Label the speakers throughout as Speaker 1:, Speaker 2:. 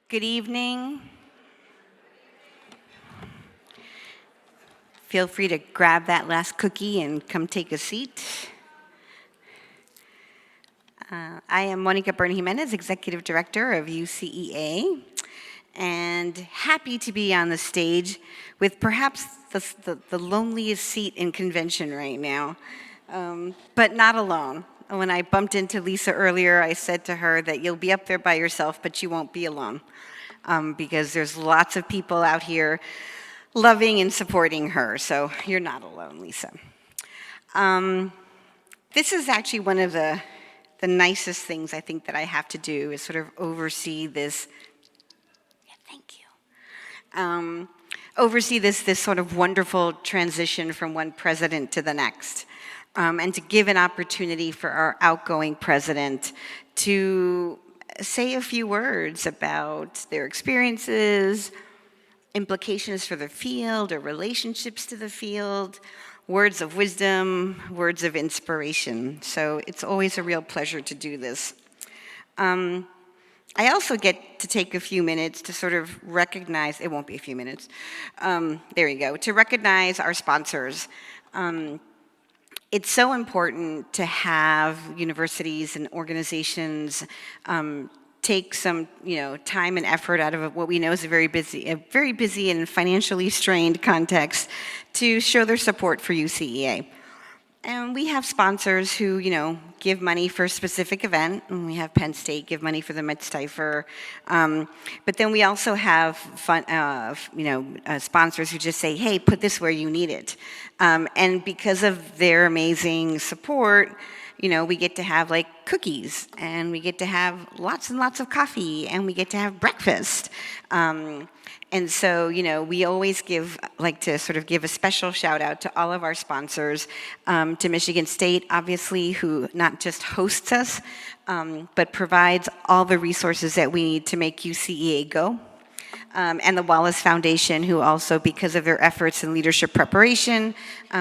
Speaker 1: Good evening. Feel free to grab that last cookie and come take a seat. I am Monica Byrne-Jimenez, Executive Director of UCEA, and happy to be on the stage with perhaps the loneliest seat in convention right now, but not alone. When I bumped into Lisa earlier, I said to her that you'll be up there by yourself, but you won't be alone, because there's lots of people out here loving and supporting her, so you're not alone, Lisa. This is actually one of the nicest things I think that I have to do is sort of oversee this. Yeah, thank you. Oversee this sort of wonderful transition from one president to the next, and to give an opportunity for our outgoing president to say a few words about their experiences, implications for the field or relationships to the field, words of wisdom, words of inspiration. So it's always a real pleasure to do this. I also get to take a few minutes to sort of recognize, it won't be a few minutes, there you go, to recognize our sponsors. It's so important to have universities and organizations take some, time and effort out of what we know is a very busy and financially strained context to show their support for UCEA. And we have sponsors who, give money for a specific event, and we have Penn State give money for the Metz-Steifer. But then we also have sponsors who just say, hey, put this where you need it. And because of their amazing support, we get to have like cookies, and we get to have lots and lots of coffee, and we get to have breakfast. And so, we always like to sort of give a special shout out to all of our sponsors, to Michigan State, obviously, who not just hosts us, but provides all the resources that we need to make UCEA go. And the Wallace Foundation, who also, because of their efforts in leadership preparation,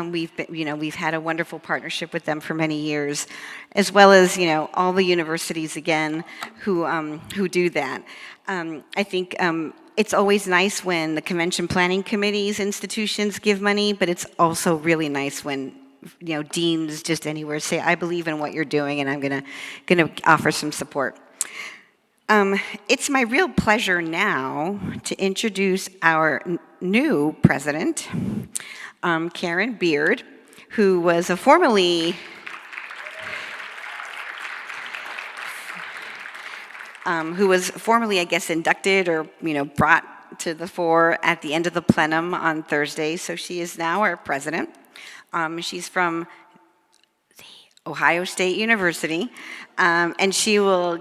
Speaker 1: we've had a wonderful partnership with them for many years, as well as all the universities again who do that. I think it's always nice when the convention planning committees, institutions give money, but it's also really nice when deans just anywhere say, I believe in what you're doing, and I'm gonna offer some support. It's my real pleasure now to introduce our new president, Karen Beard, who was formerly I guess, inducted or brought to the fore at the end of the plenum on Thursday. So she is now our president. She's from Ohio State University, and she will,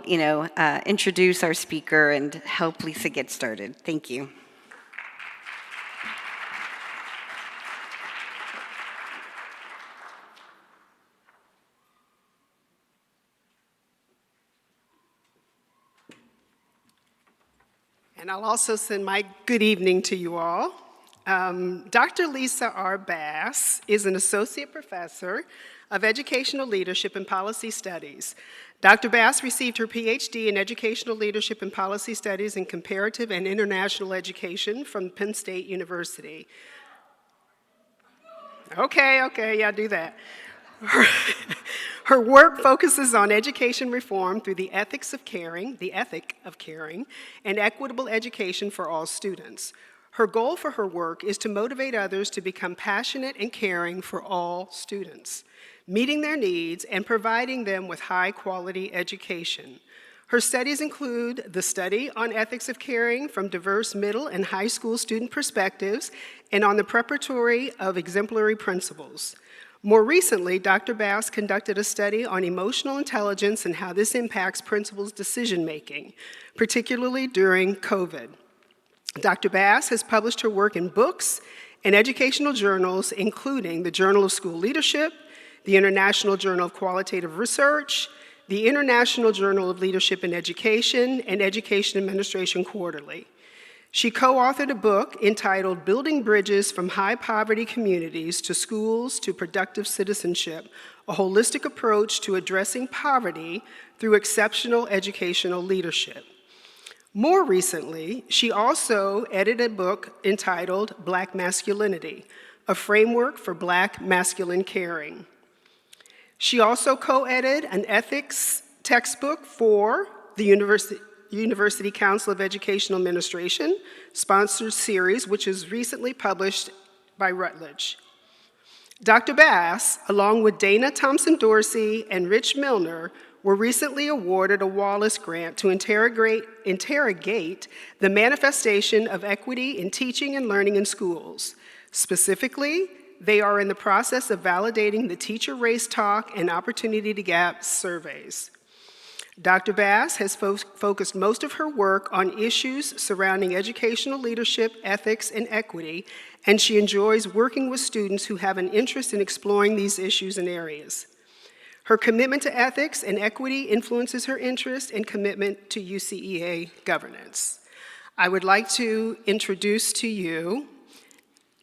Speaker 1: introduce our speaker and help Lisa get started. Thank you.
Speaker 2: And I'll also send my good evening to you all. Dr. Lisa R. Bass is an associate professor of educational leadership and policy studies. Dr. Bass received her PhD in educational leadership and policy studies in comparative and international education from Penn State University. Okay, yeah, do that. Her work focuses on education reform through the ethic of caring, and equitable education for all students. Her goal for her work is to motivate others to become passionate and caring for all students, meeting their needs and providing them with high-quality education. Her studies include the study on ethics of caring from diverse middle and high school student perspectives and on the preparatory of exemplary principles. More recently, Dr. Bass conducted a study on emotional intelligence and how this impacts principals' decision-making, particularly during COVID. Dr. Bass has published her work in books and educational journals, including the Journal of School Leadership, the International Journal of Qualitative Research, the International Journal of Leadership in Education, and Education Administration Quarterly. She co-authored a book entitled Building Bridges from High Poverty Communities to Schools to Productive Citizenship, a holistic approach to addressing poverty through exceptional educational leadership. More recently, she also edited a book entitled Black Masculinity, a framework for Black masculine caring. She also co-edited an ethics textbook for the University Council of Educational Administration sponsored series, which was recently published by Routledge. Dr. Bass, along with Dana Thompson Dorsey and Rich Milner, were recently awarded a Wallace Grant to interrogate the manifestation of equity in teaching and learning in schools. Specifically, they are in the process of validating the Teacher Race Talk and Opportunity to Gap surveys. Dr. Bass has focused most of her work on issues surrounding educational leadership, ethics, and equity, and she enjoys working with students who have an interest in exploring these issues and areas. Her commitment to ethics and equity influences her interest and commitment to UCEA governance. I would like to introduce to you,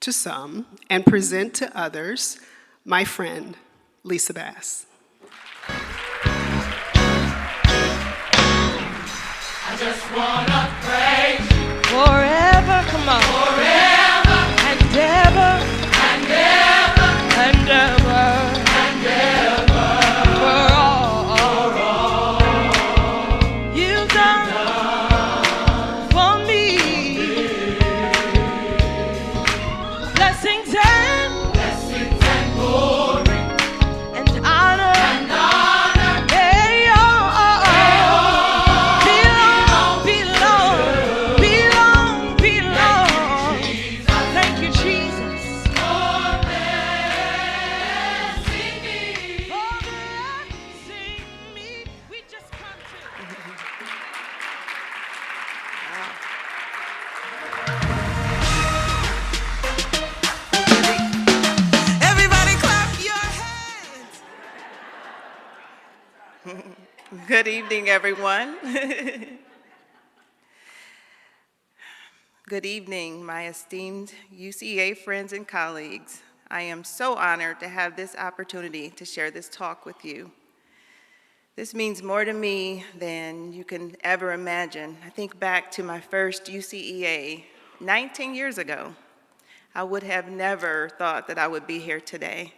Speaker 2: to some, and present to others, my friend, Lisa Bass.
Speaker 3: I just wanna praise you forever, come on. Forever and ever and ever and ever and ever for all you've done for me. Blessings and glory and honor hey, belong. Thank you, Jesus, for blessing me. We just come to. Everybody clap your hands.
Speaker 4: Good evening, everyone. Good evening, my esteemed UCEA friends and colleagues. I am so honored to have this opportunity to share this talk with you. This means more to me than you can ever imagine. I think back to my first UCEA 19 years ago. I would have never thought that I would be here today,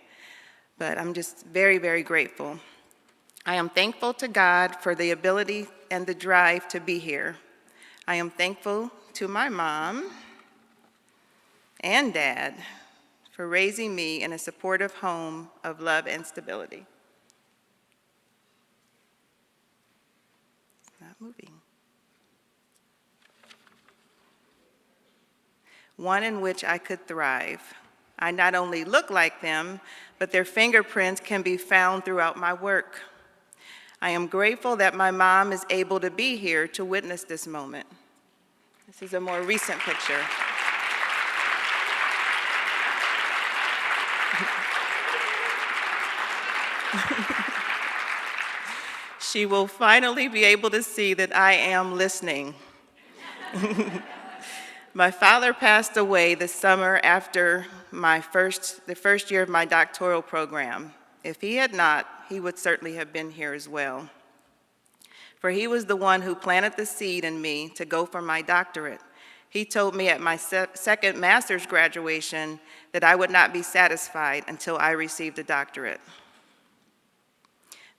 Speaker 4: but I'm just very, very grateful. I am thankful to God for the ability and the drive to be here. I am thankful to my mom and dad for raising me in a supportive home of love and stability. It's not moving. One in which I could thrive. I not only look like them, but their fingerprints can be found throughout my work. I am grateful that my mom is able to be here to witness this moment. This is a more recent picture. She will finally be able to see that I am listening. My father passed away this summer after the first year of my doctoral program. If he had not, he would certainly have been here as well. For he was the one who planted the seed in me to go for my doctorate. He told me at my second master's graduation that I would not be satisfied until I received a doctorate.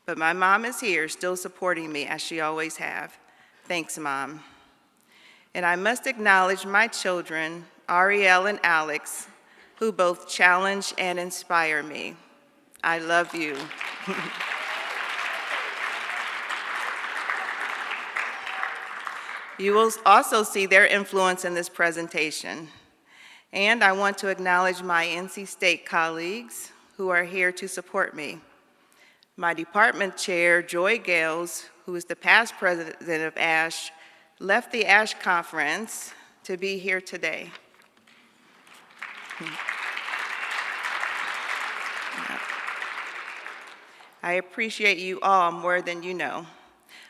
Speaker 4: But my mom is here, still supporting me as she always have. Thanks, Mom. And I must acknowledge my children, Ariel and Alex, who both challenge and inspire me. I love you. You will also see their influence in this presentation. And I want to acknowledge my NC State colleagues who are here to support me. My department chair, Joy Gales, who is the past president of ASH, left the ASH conference to be here today. I appreciate you all more than you know.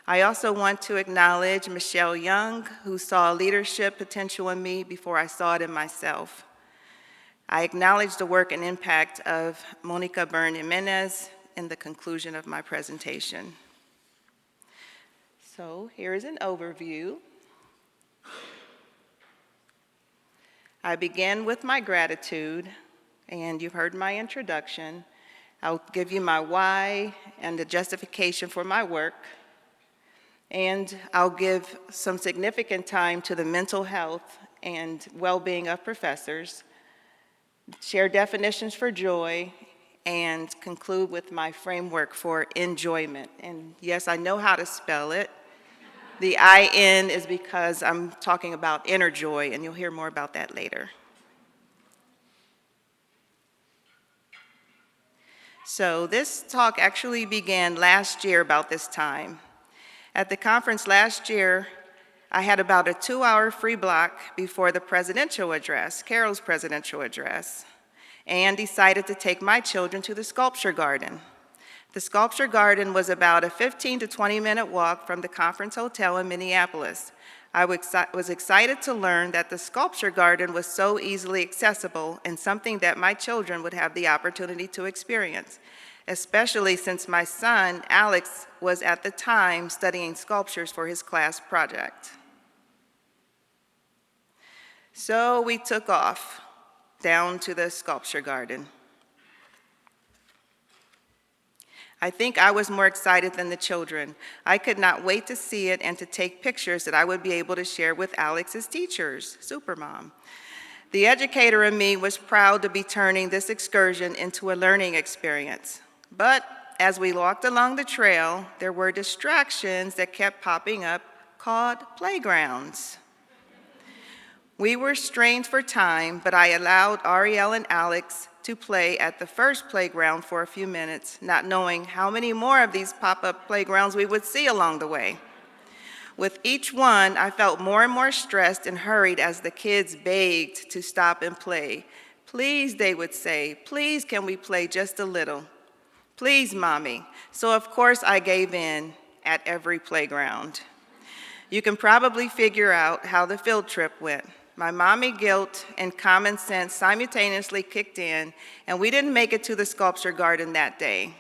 Speaker 4: I also want to acknowledge Michelle Young, who saw leadership potential in me before I saw it in myself. I acknowledge the work and impact of Monica Byrne-Jimenez in the conclusion of my presentation. So here is an overview. I begin with my gratitude, and you've heard my introduction. I'll give you my why and the justification for my work, and I'll give some significant time to the mental health and well-being of professors, share definitions for joy, and conclude with my framework for enjoyment. And yes, I know how to spell it. The I-N is because I'm talking about inner joy, and you'll hear more about that later. So this talk actually began last year about this time. At the conference last year, I had about a 2-hour free block before the presidential address, Carol's presidential address, and decided to take my children to the sculpture garden. The sculpture garden was about a 15 to 20-minute walk from the conference hotel in Minneapolis. I was excited to learn that the sculpture garden was so easily accessible and something that my children would have the opportunity to experience, especially since my son, Alex, was at the time studying sculptures for his class project. So we took off down to the sculpture garden. I think I was more excited than the children. I could not wait to see it and to take pictures that I would be able to share with Alex's teachers, Supermom. The educator in me was proud to be turning this excursion into a learning experience. But as we walked along the trail, there were distractions that kept popping up called playgrounds. We were strained for time, but I allowed Ariel and Alex to play at the first playground for a few minutes, not knowing how many more of these pop-up playgrounds we would see along the way. With each one, I felt more and more stressed and hurried as the kids begged to stop and play. Please, they would say, please, can we play just a little? Please, Mommy. So of course I gave in at every playground. You can probably figure out how the field trip went. My mommy guilt and common sense simultaneously kicked in, and we didn't make it to the sculpture garden that day.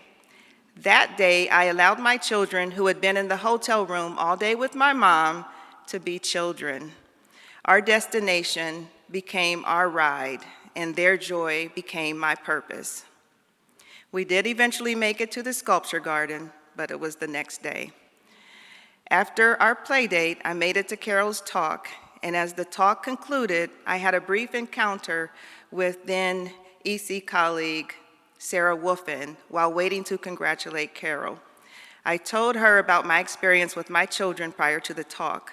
Speaker 4: That day, I allowed my children, who had been in the hotel room all day with my mom, to be children. Our destination became our ride, and their joy became my purpose. We did eventually make it to the sculpture garden, but it was the next day. After our play date, I made it to Carol's talk, and as the talk concluded, I had a brief encounter with then EC colleague Sarah Wolfen while waiting to congratulate Carol. I told her about my experience with my children prior to the talk.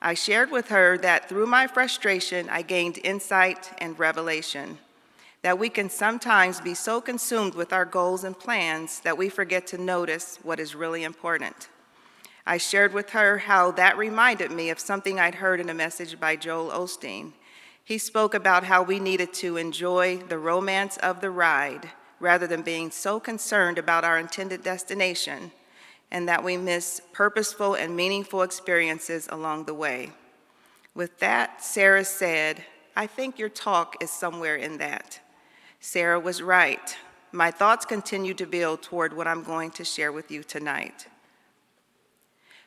Speaker 4: I shared with her that through my frustration, I gained insight and revelation, that we can sometimes be so consumed with our goals and plans that we forget to notice what is really important. I shared with her how that reminded me of something I'd heard in a message by Joel Osteen. He spoke about how we needed to enjoy the romance of the ride rather than being so concerned about our intended destination, and that we miss purposeful and meaningful experiences along the way. With that, Sarah said, "I think your talk is somewhere in that." Sarah was right. My thoughts continue to build toward what I'm going to share with you tonight.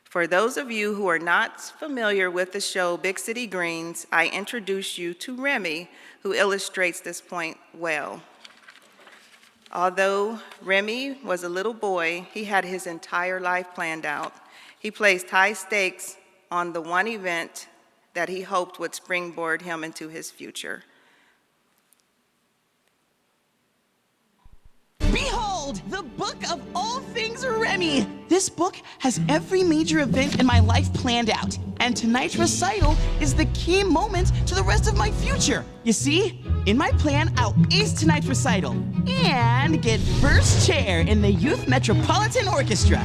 Speaker 4: For those of you who are not familiar with the show Big City Greens, I introduce you to Remy, who illustrates this point well. Although Remy was a little boy, he had his entire life planned out. He placed high stakes on the one event that he hoped would springboard him into his future.
Speaker 5: Behold, the book of all things Remy. This book has every major event in my life planned out, and tonight's recital is the key moment to the rest of my future. You see, in my plan, I'll ace tonight's recital and get first chair in the Youth Metropolitan Orchestra.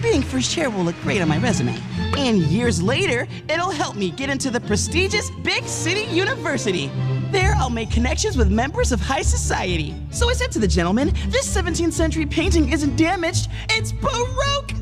Speaker 5: Being first chair will look great on my resume. And years later, it'll help me get into the prestigious Big City University. There, I'll make connections with members of high society. So I said to the gentleman, this 17th century painting isn't damaged, it's Baroque!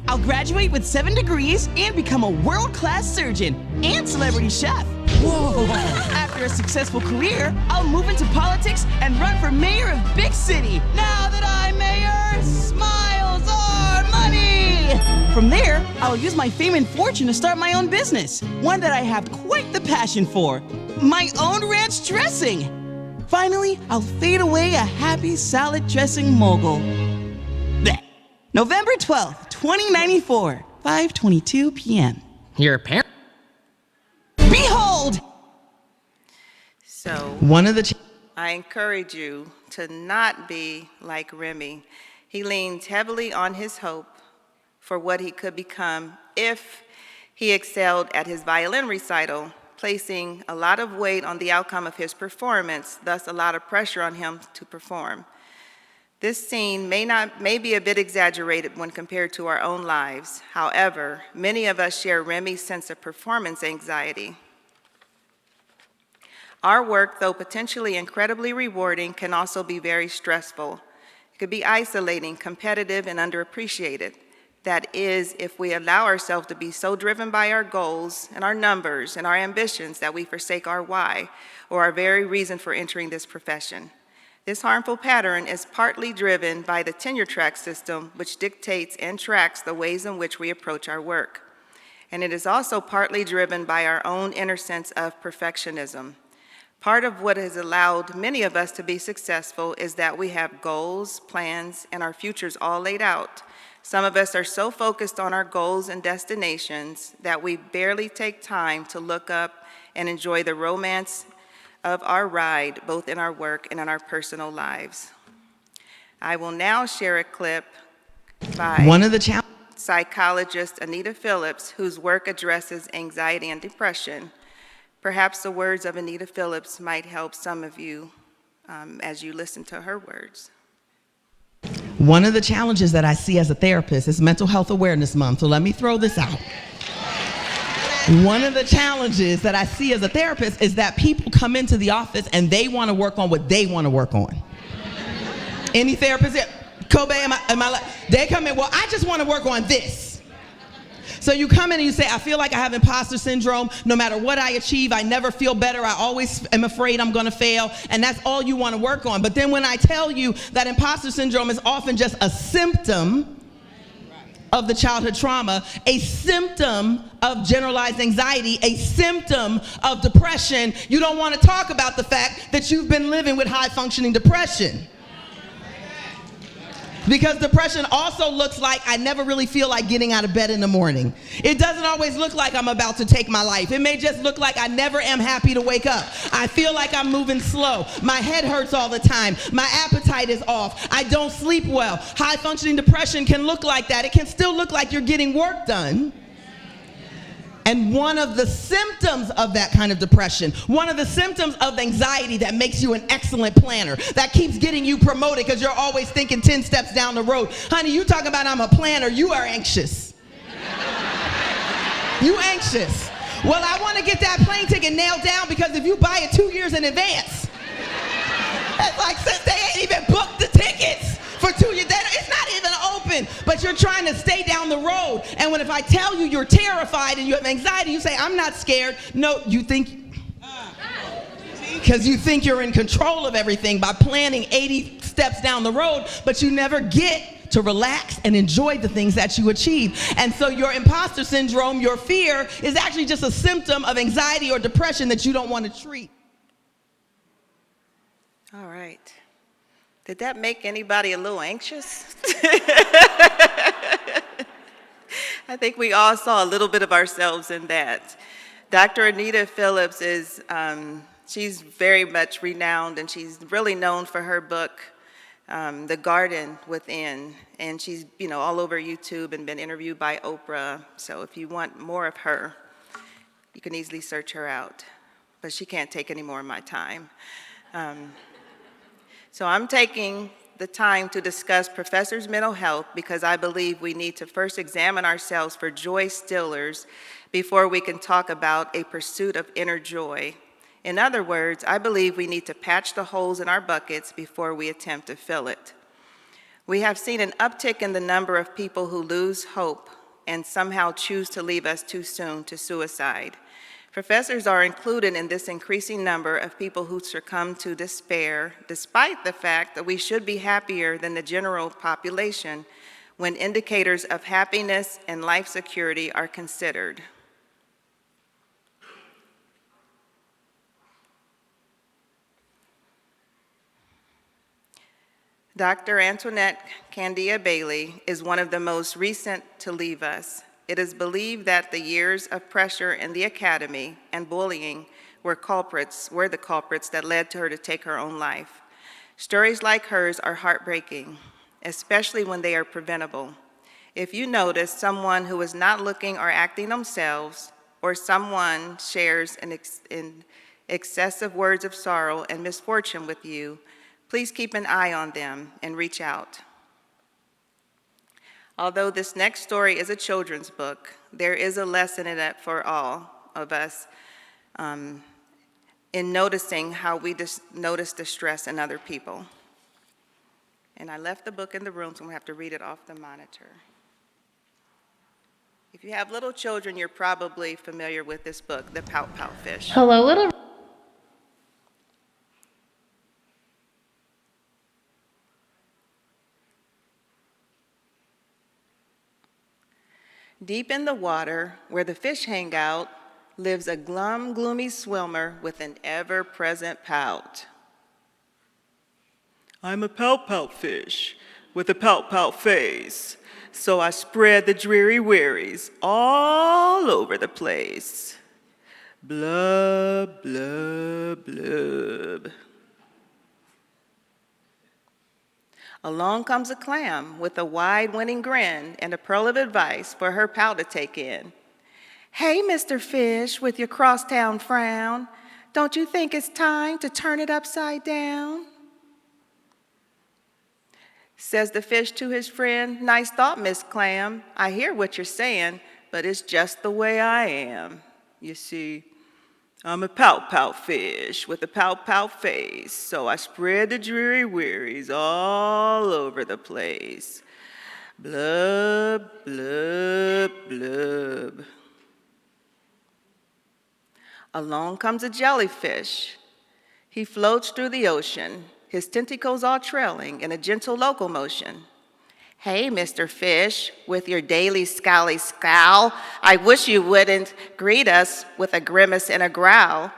Speaker 5: I'll graduate with 7 degrees and become a world-class surgeon and celebrity chef. Whoa. After a successful career, I'll move into politics and run for mayor of Big City. Now that I'm mayor, smiles are money! From there, I'll use my fame and fortune to start my own business, one that I have quite the passion for, my own ranch dressing. Finally, I'll fade away a happy salad dressing mogul. Blech. November 12th, 2094, 5:22 p.m.
Speaker 6: Your parents.
Speaker 5: Behold!
Speaker 4: So
Speaker 5: One of the
Speaker 4: I encourage you to not be like Remy. He leans heavily on his hope for what he could become if he excelled at his violin recital, placing a lot of weight on the outcome of his performance, thus a lot of pressure on him to perform. This scene may be a bit exaggerated when compared to our own lives. However, many of us share Remy's sense of performance anxiety. Our work, though potentially incredibly rewarding, can also be very stressful. It could be isolating, competitive, and underappreciated. That is, if we allow ourselves to be so driven by our goals and our numbers and our ambitions that we forsake our why, or our very reason for entering this profession. This harmful pattern is partly driven by the tenure track system, which dictates and tracks the ways in which we approach our work. And it is also partly driven by our own inner sense of perfectionism. Part of what has allowed many of us to be successful is that we have goals, plans, and our futures all laid out. Some of us are so focused on our goals and destinations that we barely take time to look up and enjoy the romance of our ride, both in our work and in our personal lives. I will now share a clip by psychologist Anita Phillips, whose work addresses anxiety and depression. Perhaps the words of Anita Phillips might help some of you as you listen to her words.
Speaker 5: One of the challenges that I see as a therapist is Mental Health Awareness Month, so let me throw this out. One of the challenges that I see as a therapist is that people come into the office and they want to work on what they want to work on. Any therapist here? Kobe, they come in, well, I just want to work on this. So you come in and you say, I feel like I have imposter syndrome. No matter what I achieve, I never feel better. I always am afraid I'm going to fail. And that's all you want to work on. But then when I tell you that imposter syndrome is often just a symptom of the childhood trauma, a symptom of generalized anxiety, a symptom of depression, you don't want to talk about the fact that you've been living with high-functioning depression. Because depression also looks like I never really feel like getting out of bed in the morning. It doesn't always look like I'm about to take my life. It may just look like I never am happy to wake up. I feel like I'm moving slow. My head hurts all the time. My appetite is off. I don't sleep well. High functioning depression can look like that. It can still look like you're getting work done. And one of the symptoms of that kind of depression, one of the symptoms of anxiety that makes you an excellent planner, that keeps getting you promoted because you're always thinking 10 steps down the road. Honey, you talk about I'm a planner, you are anxious. You anxious. Well, I want to get that plane ticket nailed down because if you buy it 2 years in advance, it's like since they ain't even booked the tickets for 2 years, it's not even open, but you're trying to stay down the road. And if I tell you you're terrified and you have anxiety, you say, I'm not scared. No, you think, because you think you're in control of everything by planning 80 steps down the road, but you never get to relax and enjoy the things that you achieve. And so your imposter syndrome, your fear, is actually just a symptom of anxiety or depression that you don't want to treat.
Speaker 4: All right. Did that make anybody a little anxious? I think we all saw a little bit of ourselves in that. Dr. Anita Phillips is, she's very much renowned, and she's really known for her book, The Garden Within. And she's, all over YouTube and been interviewed by Oprah. So if you want more of her, you can easily search her out. But she can't take any more of my time. So I'm taking the time to discuss professors' mental health because I believe we need to first examine ourselves for joy stillers before we can talk about a pursuit of inner joy. In other words, I believe we need to patch the holes in our buckets before we attempt to fill it. We have seen an uptick in the number of people who lose hope and somehow choose to leave us too soon to suicide. Professors are included in this increasing number of people who succumb to despair, despite the fact that we should be happier than the general population. when indicators of happiness and life security are considered. Dr. Antoinette Candia Bailey is one of the most recent to leave us. It is believed that the years of pressure in the academy and bullying were the culprits that led to her to take her own life. Stories like hers are heartbreaking, especially when they are preventable. If you notice someone who is not looking or acting themselves, or someone shares in excessive words of sorrow and misfortune with you, please keep an eye on them and reach out. Although this next story is a children's book, there is a lesson in it for all of us in noticing how we notice distress in other people. And I left the book in the room, so I'm gonna have to read it off the monitor. If you have little children, you're probably familiar with this book, The Pout Pout Fish.
Speaker 6: Hello, little.
Speaker 4: Deep in the water, where the fish hang out, lives a glum, gloomy swimmer with an ever-present pout. I'm a pout-pout fish with a pout-pout face, so I spread the dreary wearies all over the place. Blub, blub, blub. Along comes a clam with a wide winning grin and a pearl of advice for her pal to take in. Hey, Mr. Fish, with your crosstown frown, don't you think it's time to turn it upside down? Says the fish to his friend, nice thought, Miss Clam. I hear what you're saying, but it's just the way I am. You see, I'm a pout-pout fish with a pout-pout face, so I spread the dreary wearies all over the place. Blub, blub, blub. Along comes a jellyfish. He floats through the ocean, his tentacles all trailing in a gentle locomotion. Hey, Mr. Fish, with your daily scowly scowl, I wish you wouldn't greet us with a grimace and a growl.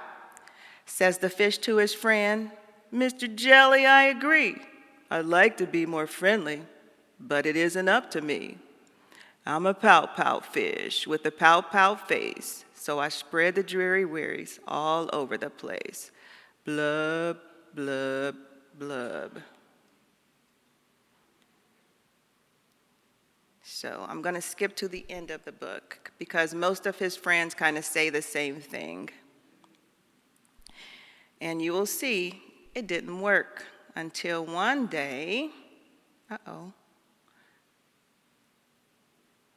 Speaker 4: Says the fish to his friend, Mr. Jelly, I agree. I'd like to be more friendly, but it isn't up to me. I'm a pout-pout fish with a pout-pout face, so I spread the dreary wearies all over the place. Blub, blub, blub. So I'm going to skip to the end of the book because most of his friends kind of say the same thing. And you will see it didn't work until one day,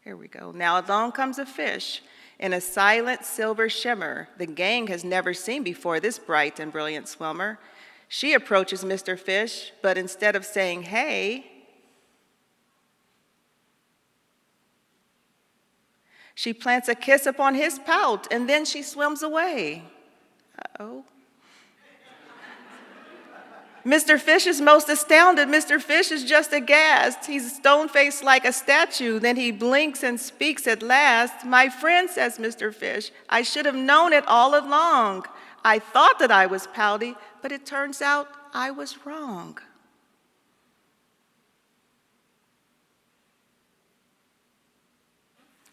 Speaker 4: here we go. Now along comes a fish in a silent silver shimmer the gang has never seen before, this bright and brilliant swimmer. She approaches Mr. Fish, but instead of saying, hey, she plants a kiss upon his pout, and then she swims away. Uh-oh. Mr. Fish is most astounded. Mr. Fish is just aghast. He's stone-faced like a statue. Then he blinks and speaks at last. My friend, says Mr. Fish, I should have known it all along. I thought that I was pouty, but it turns out I was wrong.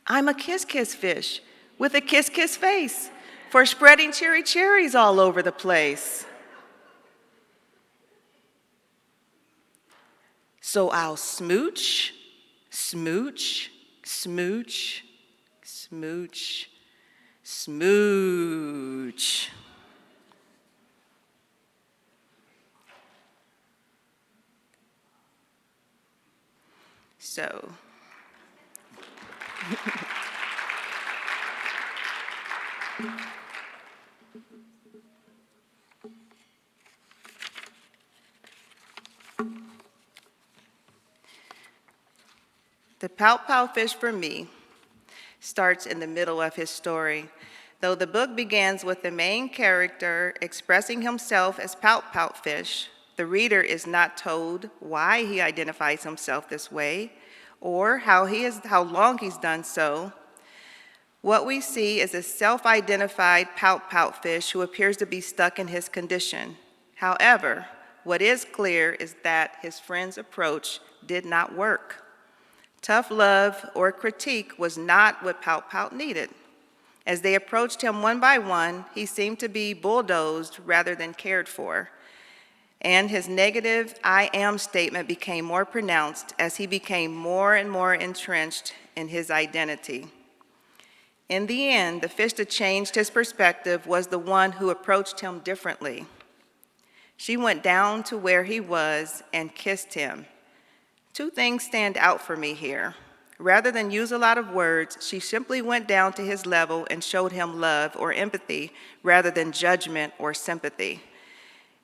Speaker 4: I'm a kiss-kiss fish with a kiss-kiss face for spreading cherry cherries all over the place. So I'll smooch, smooch, smooch, smooch, smooch. So, the pout-pout fish for me starts in the middle of his story. Though the book begins with the main character expressing himself as pout-pout fish, the reader is not told why he identifies himself this way or how long he's done so. What we see is a self-identified pout-pout fish who appears to be stuck in his condition. However, what is clear is that his friend's approach did not work. Tough love or critique was not what pout-pout needed. As they approached him one by one, he seemed to be bulldozed rather than cared for. And his negative "I am" statement became more pronounced as he became more and more entrenched in his identity. In the end, the fish that changed his perspective was the one who approached him differently. She went down to where he was and kissed him. Two things stand out for me here. Rather than use a lot of words, she simply went down to his level and showed him love or empathy rather than judgment or sympathy.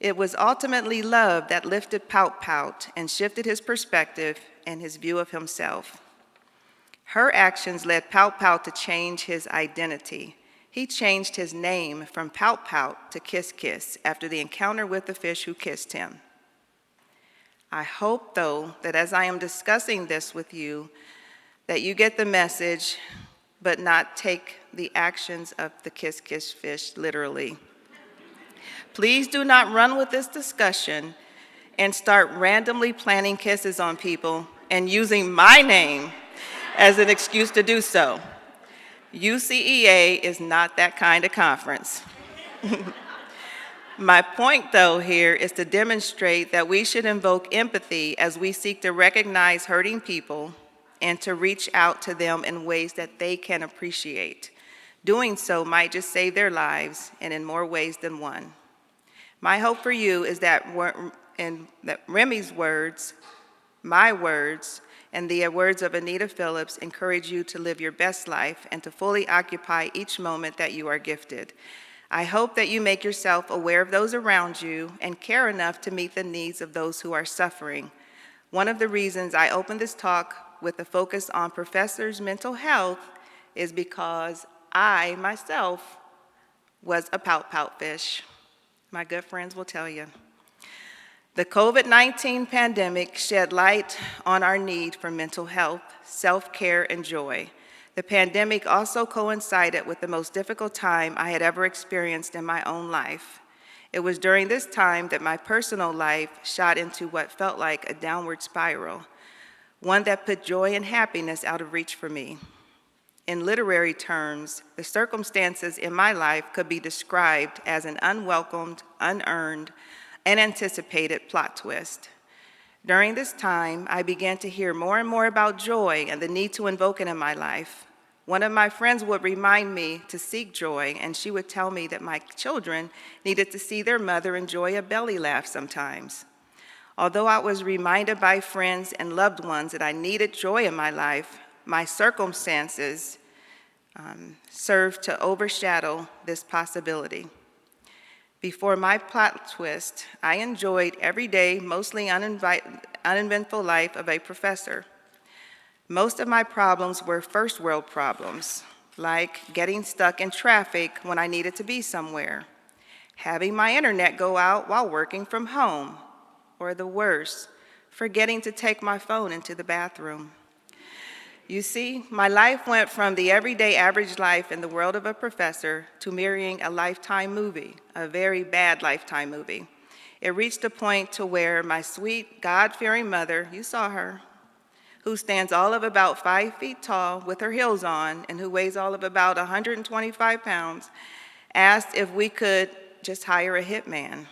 Speaker 4: It was ultimately love that lifted Pout-Pout and shifted his perspective and his view of himself. Her actions led Pout-Pout to change his identity. He changed his name from Pout-Pout to Kiss Kiss after the encounter with the fish who kissed him. I hope, though, that as I am discussing this with you, that you get the message, but not take the actions of the Kiss Kiss fish literally. Please do not run with this discussion and start randomly planning kisses on people and using my name as an excuse to do so. UCEA is not that kind of conference. My point, though, here is to demonstrate that we should invoke empathy as we seek to recognize hurting people and to reach out to them in ways that they can appreciate. Doing so might just save their lives, and in more ways than one. My hope for you is that Remy's words, my words, and the words of Anita Phillips encourage you to live your best life and to fully occupy each moment that you are gifted. I hope that you make yourself aware of those around you and care enough to meet the needs of those who are suffering. One of the reasons I opened this talk with a focus on professors' mental health is because I, myself, was a pout-pout fish. My good friends will tell you. The COVID-19 pandemic shed light on our need for mental health, self-care, and joy. The pandemic also coincided with the most difficult time I had ever experienced in my own life. It was during this time that my personal life shot into what felt like a downward spiral, one that put joy and happiness out of reach for me. In literary terms, the circumstances in my life could be described as an unwelcomed, unearned, unanticipated plot twist. During this time, I began to hear more and more about joy and the need to invoke it in my life. One of my friends would remind me to seek joy, and she would tell me that my children needed to see their mother enjoy a belly laugh sometimes. Although I was reminded by friends and loved ones that I needed joy in my life, my circumstances served to overshadow this possibility. Before my plot twist, I enjoyed everyday, mostly uneventful life of a professor. Most of my problems were first world problems, like getting stuck in traffic when I needed to be somewhere, having my internet go out while working from home, or the worst, forgetting to take my phone into the bathroom. You see, my life went from the everyday average life in the world of a professor to mirroring a Lifetime movie, a very bad Lifetime movie. It reached a point to where my sweet, God-fearing mother, you saw her, who stands all of about 5 feet tall with her heels on and who weighs all of about 125 pounds, asked if we could just hire a hitman.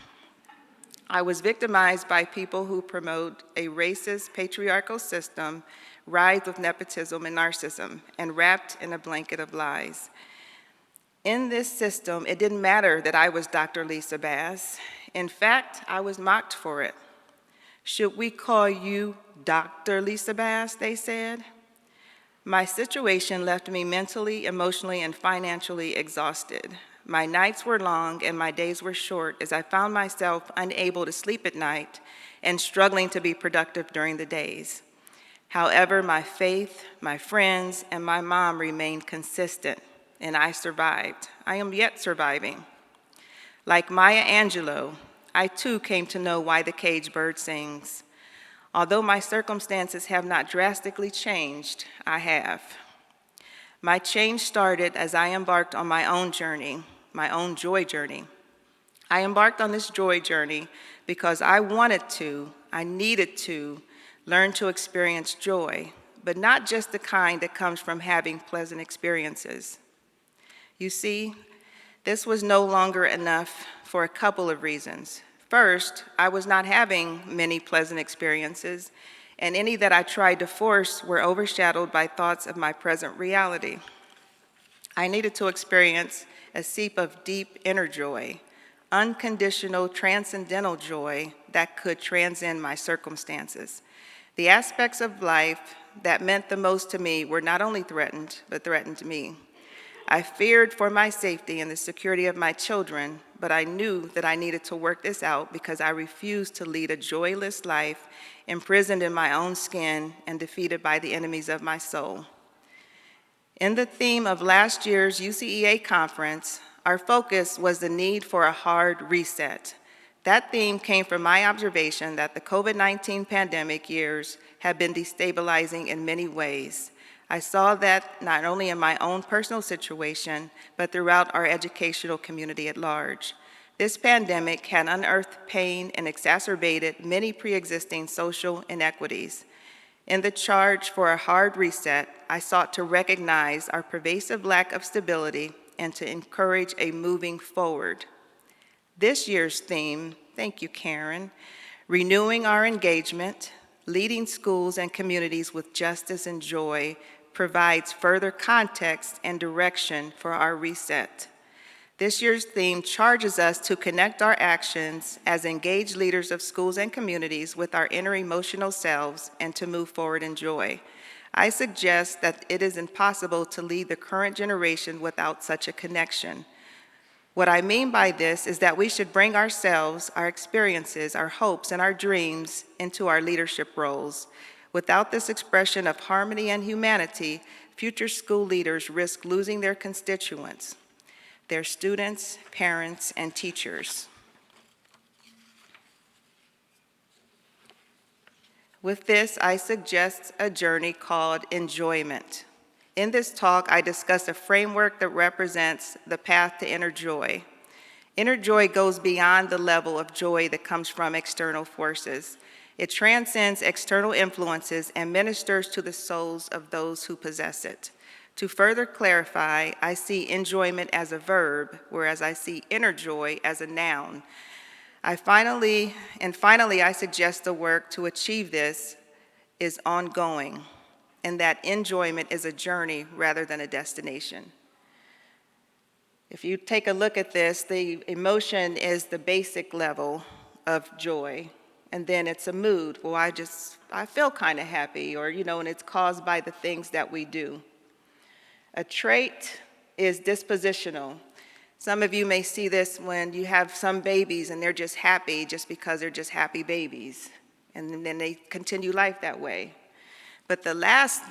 Speaker 4: I was victimized by people who promote a racist, patriarchal system, writhed with nepotism and narcissism, and wrapped in a blanket of lies. In this system, it didn't matter that I was Dr. Lisa Bass. In fact, I was mocked for it. Should we call you Dr. Lisa Bass, they said. My situation left me mentally, emotionally, and financially exhausted. My nights were long and my days were short as I found myself unable to sleep at night and struggling to be productive during the days. However, my faith, my friends, and my mom remained consistent, and I survived. I am yet surviving. Like Maya Angelou, I too came to know why the caged bird sings. Although my circumstances have not drastically changed, I have. My change started as I embarked on my own journey, my own joy journey. I embarked on this joy journey because I needed to learn to experience joy, but not just the kind that comes from having pleasant experiences. You see, this was no longer enough for a couple of reasons. First, I was not having many pleasant experiences, and any that I tried to force were overshadowed by thoughts of my present reality. I needed to experience a seep of deep inner joy, unconditional, transcendental joy that could transcend my circumstances. The aspects of life that meant the most to me were not only threatened, but threatened me. I feared for my safety and the security of my children, but I knew that I needed to work this out because I refused to lead a joyless life, imprisoned in my own skin and defeated by the enemies of my soul. In the theme of last year's UCEA conference, our focus was the need for a hard reset. That theme came from my observation that the COVID-19 pandemic years have been destabilizing in many ways. I saw that not only in my own personal situation, but throughout our educational community at large. This pandemic had unearthed pain and exacerbated many pre-existing social inequities. In the charge for a hard reset, I sought to recognize our pervasive lack of stability and to encourage a moving forward. This year's theme, thank you, Karen, renewing our engagement, leading schools and communities with justice and joy, provides further context and direction for our reset. This year's theme charges us to connect our actions as engaged leaders of schools and communities with our inner emotional selves and to move forward in joy. I suggest that it is impossible to lead the current generation without such a connection. What I mean by this is that we should bring ourselves, our experiences, our hopes, and our dreams into our leadership roles. Without this expression of harmony and humanity, future school leaders risk losing their constituents, their students, parents, and teachers. With this, I suggest a journey called enjoyment. In this talk, I discuss a framework that represents the path to inner joy. Inner joy goes beyond the level of joy that comes from external forces. It transcends external influences and ministers to the souls of those who possess it. To further clarify, I see enjoyment as a verb, whereas I see inner joy as a noun. Finally, I suggest the work to achieve this is ongoing, and that enjoyment is a journey rather than a destination. If you take a look at this, the emotion is the basic level of joy, and then it's a mood. Well, I feel kind of happy, or, and it's caused by the things that we do. A trait is dispositional. Some of you may see this when you have some babies and they're just happy just because they're just happy babies, and then they continue life that way. But the last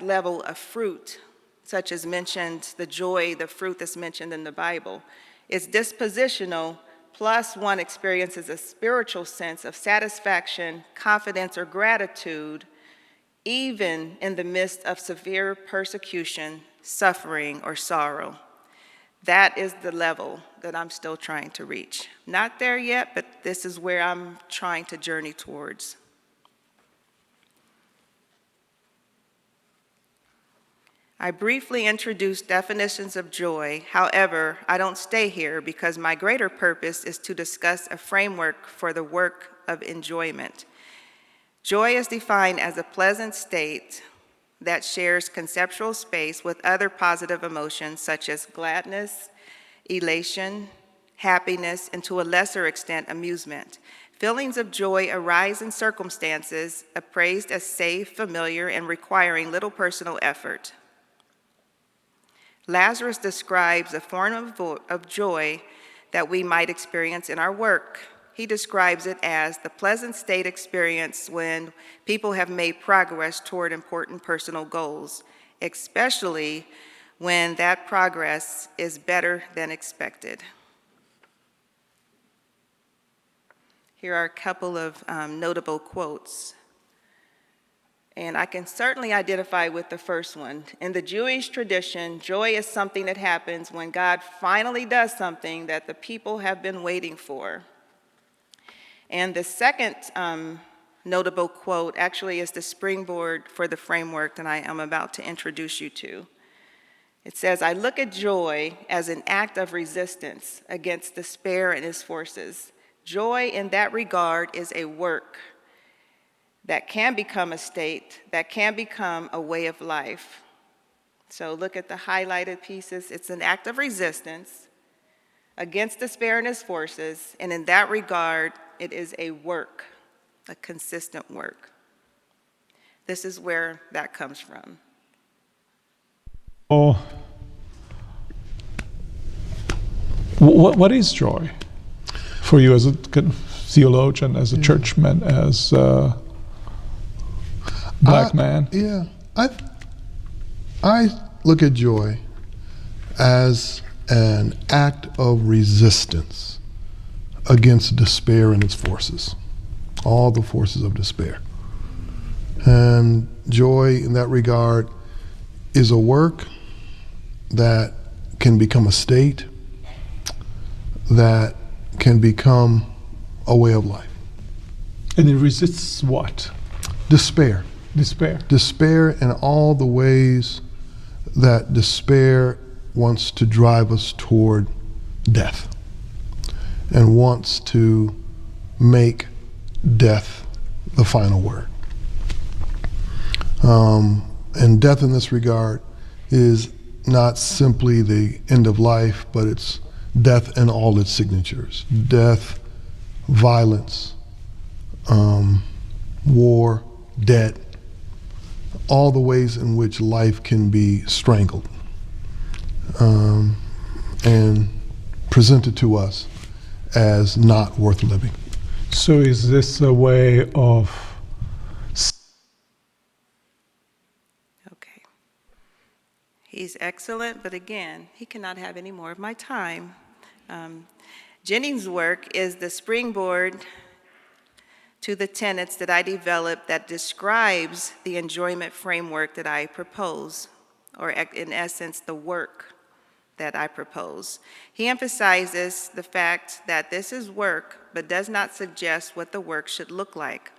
Speaker 4: level of fruit, such as mentioned, the joy, the fruit that's mentioned in the Bible, is dispositional, plus one experiences a spiritual sense of satisfaction, confidence, or gratitude, even in the midst of severe persecution, suffering, or sorrow. That is the level that I'm still trying to reach. Not there yet, but this is where I'm trying to journey towards. I briefly introduced definitions of joy. However, I don't stay here because my greater purpose is to discuss a framework for the work of enjoyment. Joy is defined as a pleasant state that shares conceptual space with other positive emotions such as gladness, elation, happiness, and to a lesser extent, amusement. Feelings of joy arise in circumstances appraised as safe, familiar, and requiring little personal effort. Lazarus describes a form of joy that we might experience in our work. He describes it as the pleasant state experienced when people have made progress toward important personal goals, especially when that progress is better than expected. Here are a couple of notable quotes. And I can certainly identify with the first one. In the Jewish tradition, joy is something that happens when God finally does something that the people have been waiting for. And the second notable quote actually is the springboard for the framework that I am about to introduce you to. It says, I look at joy as an act of resistance against despair and its forces. Joy in that regard is a work that can become a state, that can become a way of life. So look at the highlighted pieces. It's an act of resistance against despair and its forces, and in that regard, it is a work, a consistent work. This is where that comes from.
Speaker 6: Oh, what is joy for you as a theologian, as a churchman, as a black man?
Speaker 7: Yeah, I look at joy as an act of resistance against despair and its forces, all the forces of despair. And joy in that regard is a work that can become a state, that can become a way of life.
Speaker 6: And it resists what?
Speaker 7: Despair.
Speaker 6: Despair.
Speaker 7: Despair in all the ways that despair wants to drive us toward death and wants to make death the final word. And death in this regard is not simply the end of life, but it's death in all its signatures. Death, violence, war, debt, all the ways in which life can be strangled and presented to us as not worth living.
Speaker 6: So is this a way of
Speaker 4: Okay. He's excellent, but again, he cannot have any more of my time. Jennings' work is the springboard to the tenets that I developed that describes the enjoyment framework that I propose, or in essence, the work that I propose. He emphasizes the fact that this is work, but does not suggest what the work should look like.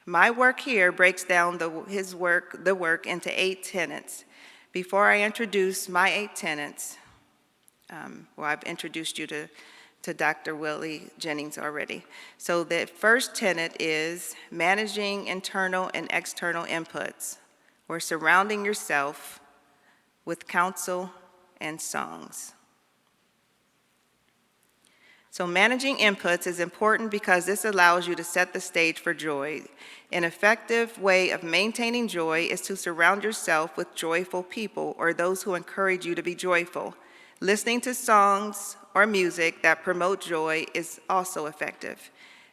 Speaker 4: My work here breaks down the work into 8 tenets. Before I introduce my 8 tenets, I've introduced you to Dr. Willie Jennings already. So the first tenet is managing internal and external inputs, or surrounding yourself with counsel and songs. So managing inputs is important because this allows you to set the stage for joy. An effective way of maintaining joy is to surround yourself with joyful people, or those who encourage you to be joyful. Listening to songs or music that promote joy is also effective.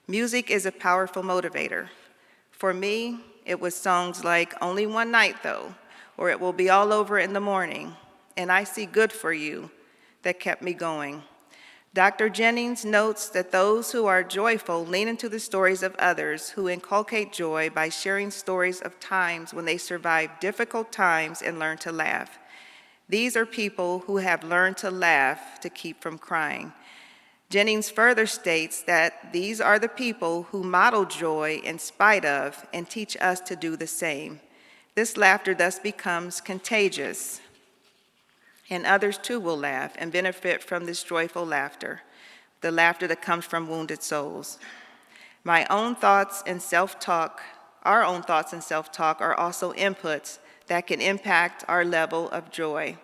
Speaker 4: Music is a powerful motivator. For me, it was songs like Only One Night Though, or It Will Be All Over in the Morning, and I See Good for You that kept me going. Dr. Jennings notes that those who are joyful lean into the stories of others who inculcate joy by sharing stories of times when they survived difficult times and learned to laugh. These are people who have learned to laugh to keep from crying. Jennings further states that these are the people who model joy in spite of and teach us to do the same. This laughter thus becomes contagious, and others too will laugh and benefit from this joyful laughter, the laughter that comes from wounded souls. My own thoughts and self-talk, our own thoughts and self-talk are also inputs that can impact our level of joy.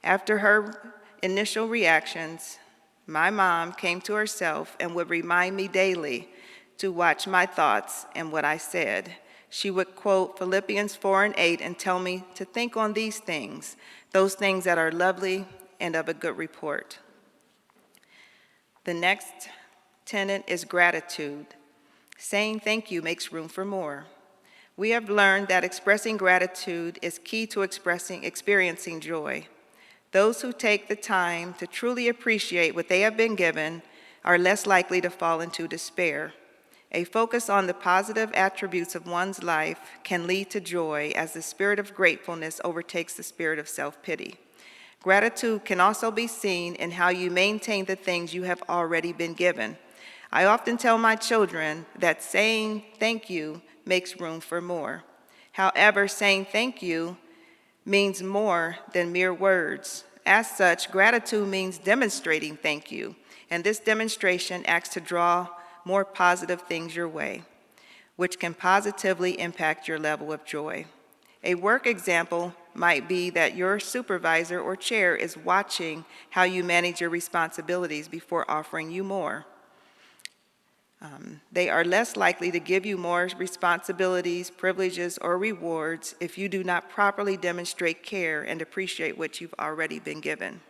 Speaker 4: After her initial reactions, my mom came to herself and would remind me daily to watch my thoughts and what I said. She would quote Philippians 4:8 and tell me to think on these things, those things that are lovely and of a good report. The next tenet is gratitude. Saying thank you makes room for more. We have learned that expressing gratitude is key to experiencing joy. Those who take the time to truly appreciate what they have been given are less likely to fall into despair. A focus on the positive attributes of one's life can lead to joy as the spirit of gratefulness overtakes the spirit of self-pity. Gratitude can also be seen in how you maintain the things you have already been given. I often tell my children that saying thank you makes room for more. However, saying thank you means more than mere words. As such, gratitude means demonstrating thank you, and this demonstration acts to draw more positive things your way, which can positively impact your level of joy. A work example might be that your supervisor or chair is watching how you manage your responsibilities before offering you more. They are less likely to give you more responsibilities, privileges, or rewards if you do not properly demonstrate care and appreciate what you've already been given.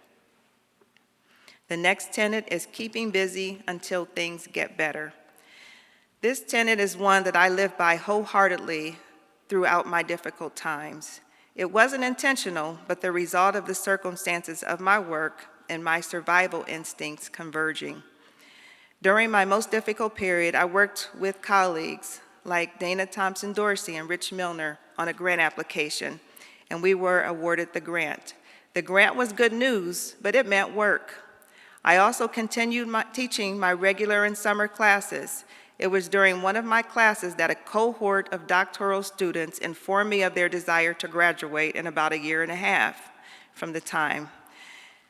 Speaker 4: The next tenet is keeping busy until things get better. This tenet is one that I live by wholeheartedly throughout my difficult times. It wasn't intentional, but the result of the circumstances of my work and my survival instincts converging. During my most difficult period, I worked with colleagues like Dana Thompson Dorsey and Rich Milner on a grant application, and we were awarded the grant. The grant was good news, but it meant work. I also continued teaching my regular and summer classes. It was during one of my classes that a cohort of doctoral students informed me of their desire to graduate in about a year and a half from the time.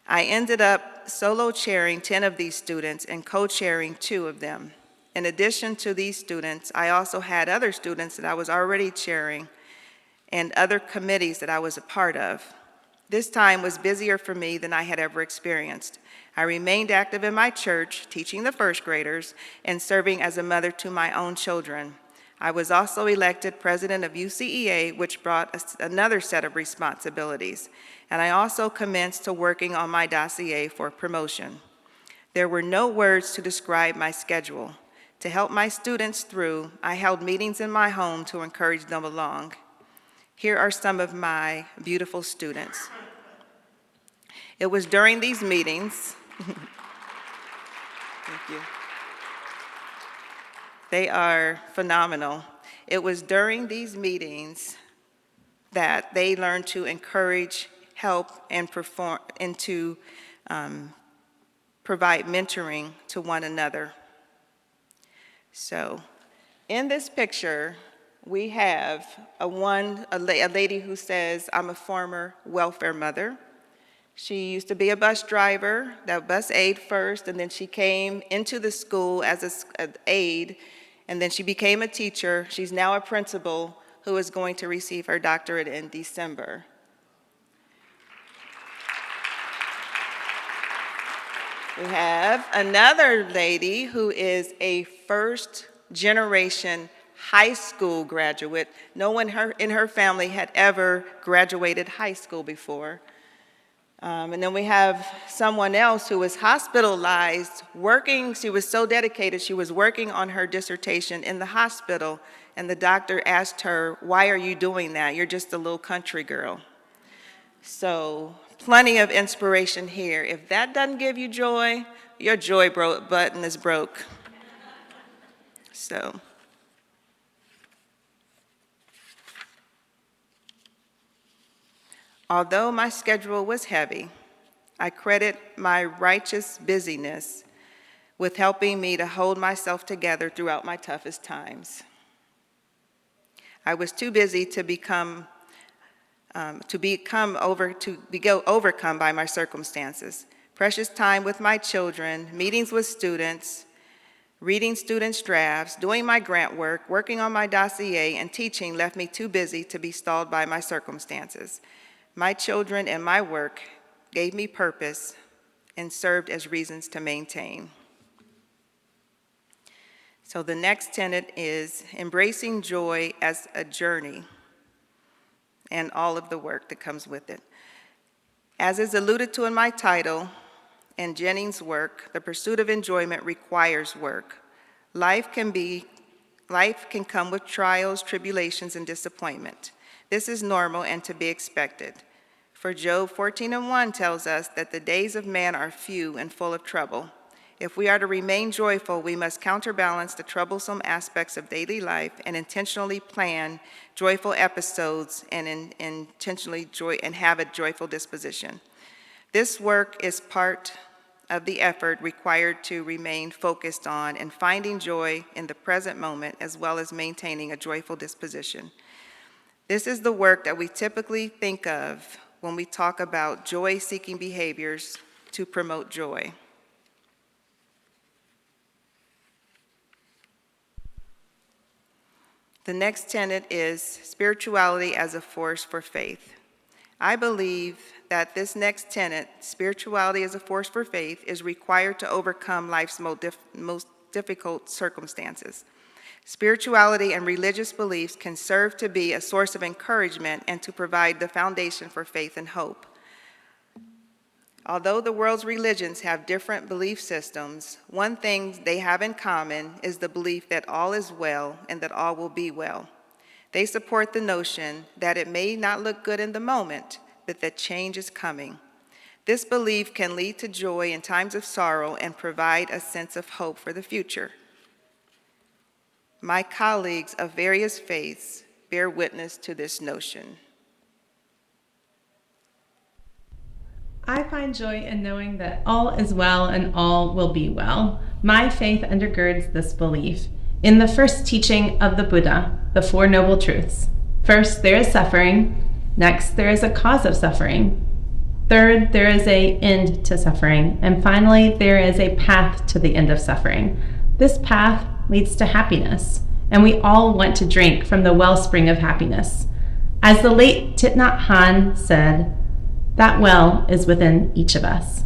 Speaker 4: I ended up solo chairing 10 of these students and co-chairing 2 of them. In addition to these students, I also had other students that I was already chairing and other committees that I was a part of. This time was busier for me than I had ever experienced. I remained active in my church, teaching the first graders and serving as a mother to my own children. I was also elected president of UCEA, which brought another set of responsibilities. And I also commenced to working on my dossier for promotion. There were no words to describe my schedule. To help my students through, I held meetings in my home to encourage them along. Here are some of my beautiful students. It was during these meetings, thank you. They are phenomenal. It was during these meetings that they learned to encourage, help, and perform, and to provide mentoring to one another. So, in this picture, we have a lady who says, "I'm a former welfare mother." She used to be a bus driver, that bus aide first, and then she came into the school as an aide, and then she became a teacher. She's now a principal who is going to receive her doctorate in December. We have another lady who is a first-generation high school graduate. No one in her family had ever graduated high school before. And then we have someone else who was hospitalized, working. She was so dedicated, she was working on her dissertation in the hospital, and the doctor asked her, "Why are you doing that? You're just a little country girl." So, plenty of inspiration here. If that doesn't give you joy, your joy button is broke. So, although my schedule was heavy, I credit my righteous busyness with helping me to hold myself together throughout my toughest times. I was too busy to become overcome by my circumstances. Precious time with my children, meetings with students, reading students' drafts, doing my grant work, working on my dossier, and teaching left me too busy to be stalled by my circumstances. My children and my work gave me purpose and served as reasons to maintain. So the next tenet is embracing joy as a journey and all of the work that comes with it. As is alluded to in my title and Jennings' work, the pursuit of enjoyment requires work. Life can come with trials, tribulations, and disappointment. This is normal and to be expected. For Job 14:1 tells us that the days of man are few and full of trouble. If we are to remain joyful, we must counterbalance the troublesome aspects of daily life and intentionally plan joyful episodes and have a joyful disposition. This work is part of the effort required to remain focused on and finding joy in the present moment, as well as maintaining a joyful disposition. This is the work that we typically think of when we talk about joy-seeking behaviors to promote joy. The next tenet is spirituality as a force for faith. I believe that this next tenet, spirituality as a force for faith, is required to overcome life's most difficult circumstances. Spirituality and religious beliefs can serve to be a source of encouragement and to provide the foundation for faith and hope. Although the world's religions have different belief systems, one thing they have in common is the belief that all is well and that all will be well. They support the notion that it may not look good in the moment, but that change is coming. This belief can lead to joy in times of sorrow and provide a sense of hope for the future. My colleagues of various faiths bear witness to this notion.
Speaker 8: I find joy in knowing that all is well and all will be well. My faith undergirds this belief. In the first teaching of the Buddha, the Four Noble Truths, first, there is suffering. Next, there is a cause of suffering. Third, there is an end to suffering. And finally, there is a path to the end of suffering. This path leads to happiness, and we all want to drink from the wellspring of happiness. As the late Thich Nhat Hanh said, that well is within each of us.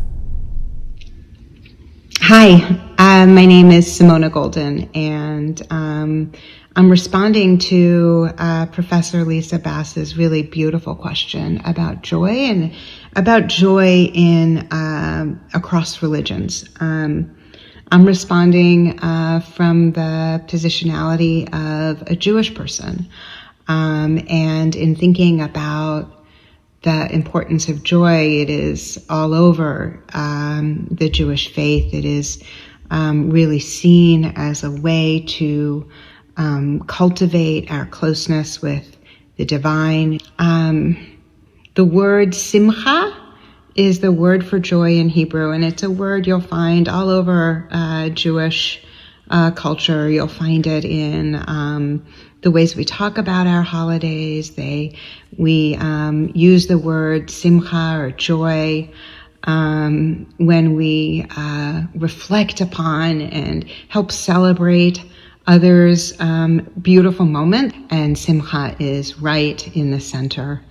Speaker 9: Hi, my name is Simona Golden, and I'm responding to Professor Lisa Bass's really beautiful question about joy and about joy in across religions. I'm responding from the positionality of a Jewish person, and in thinking about the importance of joy, it is all over the Jewish faith. It is really seen as a way to cultivate our closeness with the divine. The word simcha is the word for joy in Hebrew, and it's a word you'll find all over Jewish culture. You'll find it in the ways we talk about our holidays. We use the word simcha or joy when we reflect upon and help celebrate others' beautiful moment. And simcha is right in the center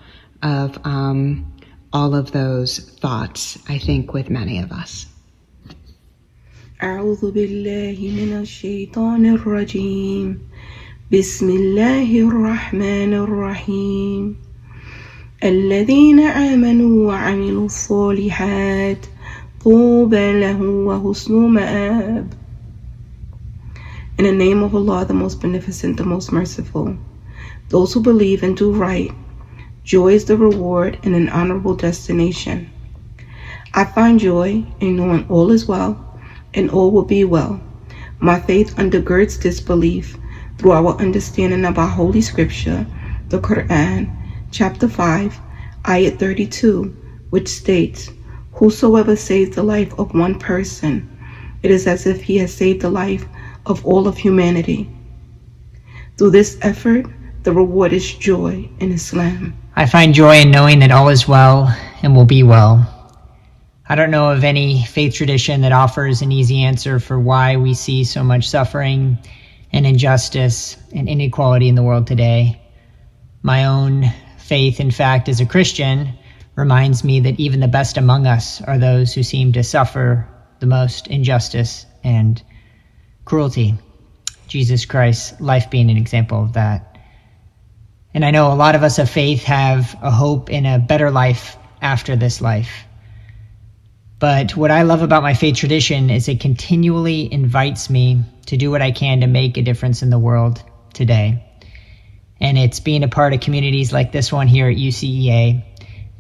Speaker 9: of all of those thoughts, I think, with many of us.
Speaker 10: أعوذ بالله من الشيطان الرجيم بسم الله الرحمن الرحيم الذين آمنوا وعملوا الصالحات طوبى لهم وحسن مآب. In the name of Allah, the most beneficent, the most merciful, those who believe and do right, joy is the reward and an honorable destination. I find joy in knowing all is well and all will be well. My faith undergirds this belief through our understanding of our Holy Scripture, the Quran, chapter 5, ayat 32, which states, "Whosoever saves the life of one person, it is as if he has saved the life of all of humanity." Through this effort, the reward is joy in Islam.
Speaker 11: I find joy in knowing that all is well and will be well. I don't know of any faith tradition that offers an easy answer for why we see so much suffering and injustice and inequality in the world today. My own faith, in fact, as a Christian, reminds me that even the best among us are those who seem to suffer the most injustice and cruelty. Jesus Christ's life being an example of that. And I know a lot of us of faith have a hope in a better life after this life. But what I love about my faith tradition is it continually invites me to do what I can to make a difference in the world today. And it's being a part of communities like this one here at UCEA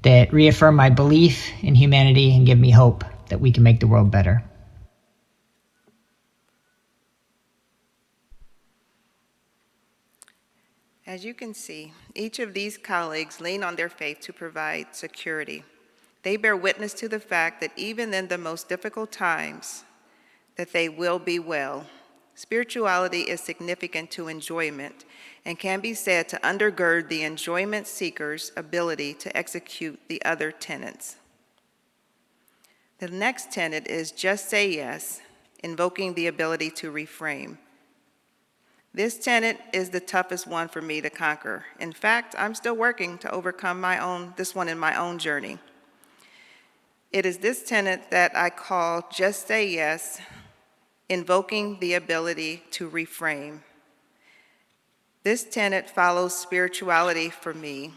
Speaker 11: that reaffirm my belief in humanity and give me hope that we can make the world better.
Speaker 4: As you can see, each of these colleagues lean on their faith to provide security. They bear witness to the fact that even in the most difficult times, that they will be well. Spirituality is significant to enjoyment and can be said to undergird the enjoyment seeker's ability to execute the other tenets. The next tenet is just say yes, invoking the ability to reframe. This tenet is the toughest one for me to conquer. In fact, I'm still working to overcome this one in my own journey. It is this tenet that I call just say yes, invoking the ability to reframe. This tenet follows spirituality for me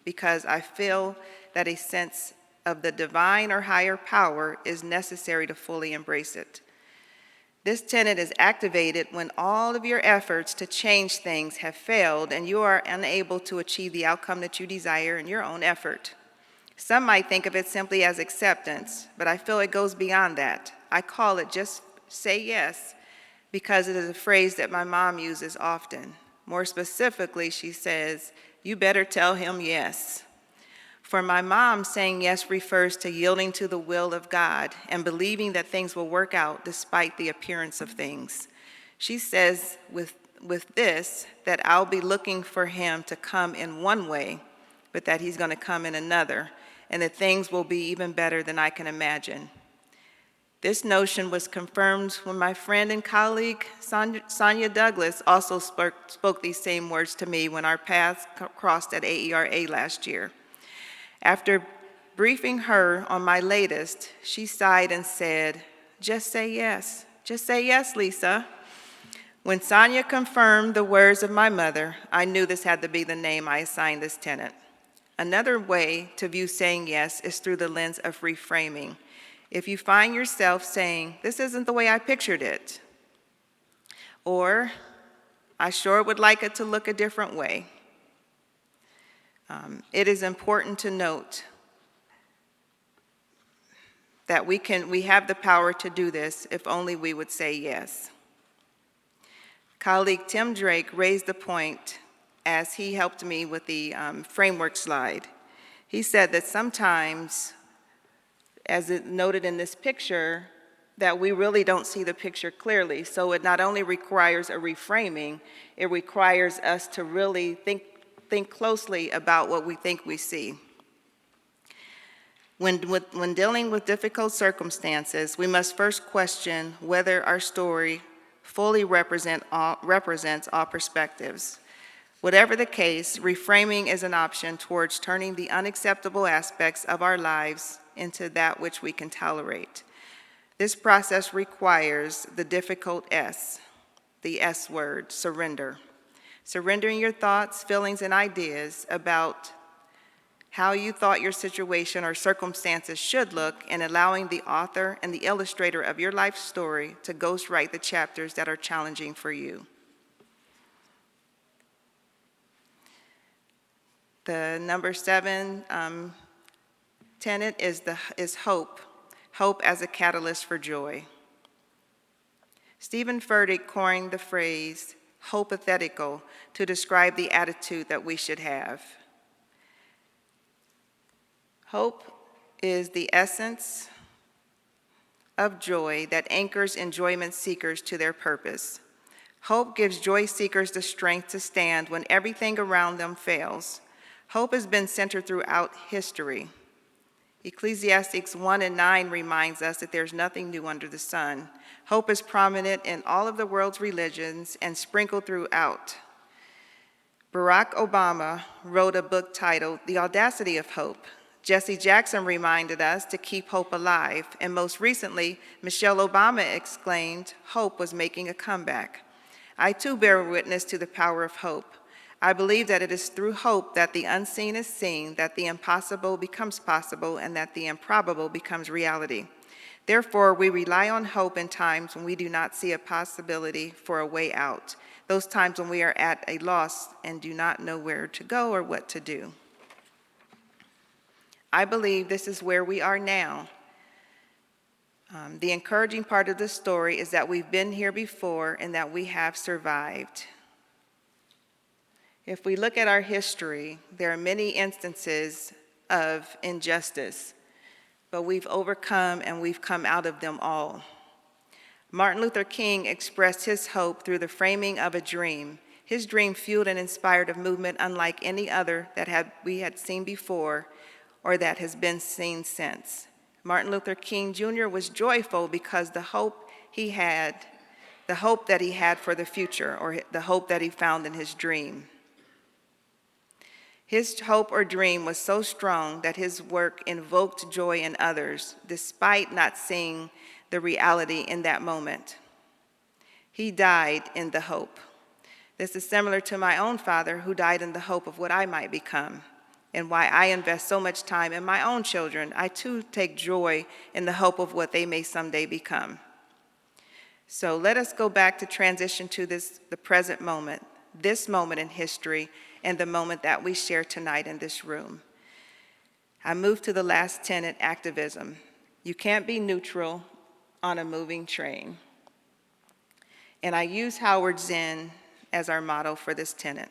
Speaker 4: because I feel that a sense of the divine or higher power is necessary to fully embrace it. This tenet is activated when all of your efforts to change things have failed and you are unable to achieve the outcome that you desire in your own effort. Some might think of it simply as acceptance, but I feel it goes beyond that. I call it just say yes because it is a phrase that my mom uses often. More specifically, she says, "You better tell him yes." For my mom, saying yes refers to yielding to the will of God and believing that things will work out despite the appearance of things. She says with this that I'll be looking for him to come in one way, but that he's going to come in another, and that things will be even better than I can imagine. This notion was confirmed when my friend and colleague, Sonia Douglas, also spoke these same words to me when our paths crossed at AERA last year. After briefing her on my latest, she sighed and said, "Just say yes. Just say yes, Lisa." When Sonia confirmed the words of my mother, I knew this had to be the name I assigned this tenet. Another way to view saying yes is through the lens of reframing. If you find yourself saying, "This isn't the way I pictured it," or "I sure would like it to look a different way," it is important to note that we have the power to do this if only we would say yes. Colleague Tim Drake raised the point as he helped me with the framework slide. He said that sometimes, as it noted in this picture, that we really don't see the picture clearly. So it not only requires a reframing, it requires us to really think closely about what we think we see. When dealing with difficult circumstances, we must first question whether our story fully represents all perspectives. Whatever the case, reframing is an option towards turning the unacceptable aspects of our lives into that which we can tolerate. This process requires the difficult S, the S word, surrender. Surrendering your thoughts, feelings, and ideas about how you thought your situation or circumstances should look, and allowing the author and the illustrator of your life story to ghostwrite the chapters that are challenging for you. The number 7 tenet is hope. Hope as a catalyst for joy. Stephen Furtick coined the phrase "hopothetical" to describe the attitude that we should have. Hope is the essence of joy that anchors enjoyment seekers to their purpose. Hope gives joy seekers the strength to stand when everything around them fails. Hope has been centered throughout history. Ecclesiastes 1:9 reminds us that there's nothing new under the sun. Hope is prominent in all of the world's religions and sprinkled throughout. Barack Obama wrote a book titled "The Audacity of Hope." Jesse Jackson reminded us to keep hope alive, and most recently, Michelle Obama exclaimed, "Hope was making a comeback." I too bear witness to the power of hope. I believe that it is through hope that the unseen is seen, that the impossible becomes possible, and that the improbable becomes reality. Therefore, we rely on hope in times when we do not see a possibility for a way out, those times when we are at a loss and do not know where to go or what to do. I believe this is where we are now. The encouraging part of this story is that we've been here before and that we have survived. If we look at our history, there are many instances of injustice, but we've overcome and we've come out of them all. Martin Luther King expressed his hope through the framing of a dream. His dream fueled and inspired a movement unlike any other that we had seen before or that has been seen since. Martin Luther King Jr. was joyful because the hope that he had for the future, or the hope that he found in his dream. His hope or dream was so strong that his work invoked joy in others, despite not seeing the reality in that moment. He died in the hope. This is similar to my own father, who died in the hope of what I might become, and why I invest so much time in my own children. I too take joy in the hope of what they may someday become. So let us go back to transition to the present moment, this moment in history, and the moment that we share tonight in this room. I move to the last tenet, activism. You can't be neutral on a moving train. And I use Howard Zinn as our motto for this tenet.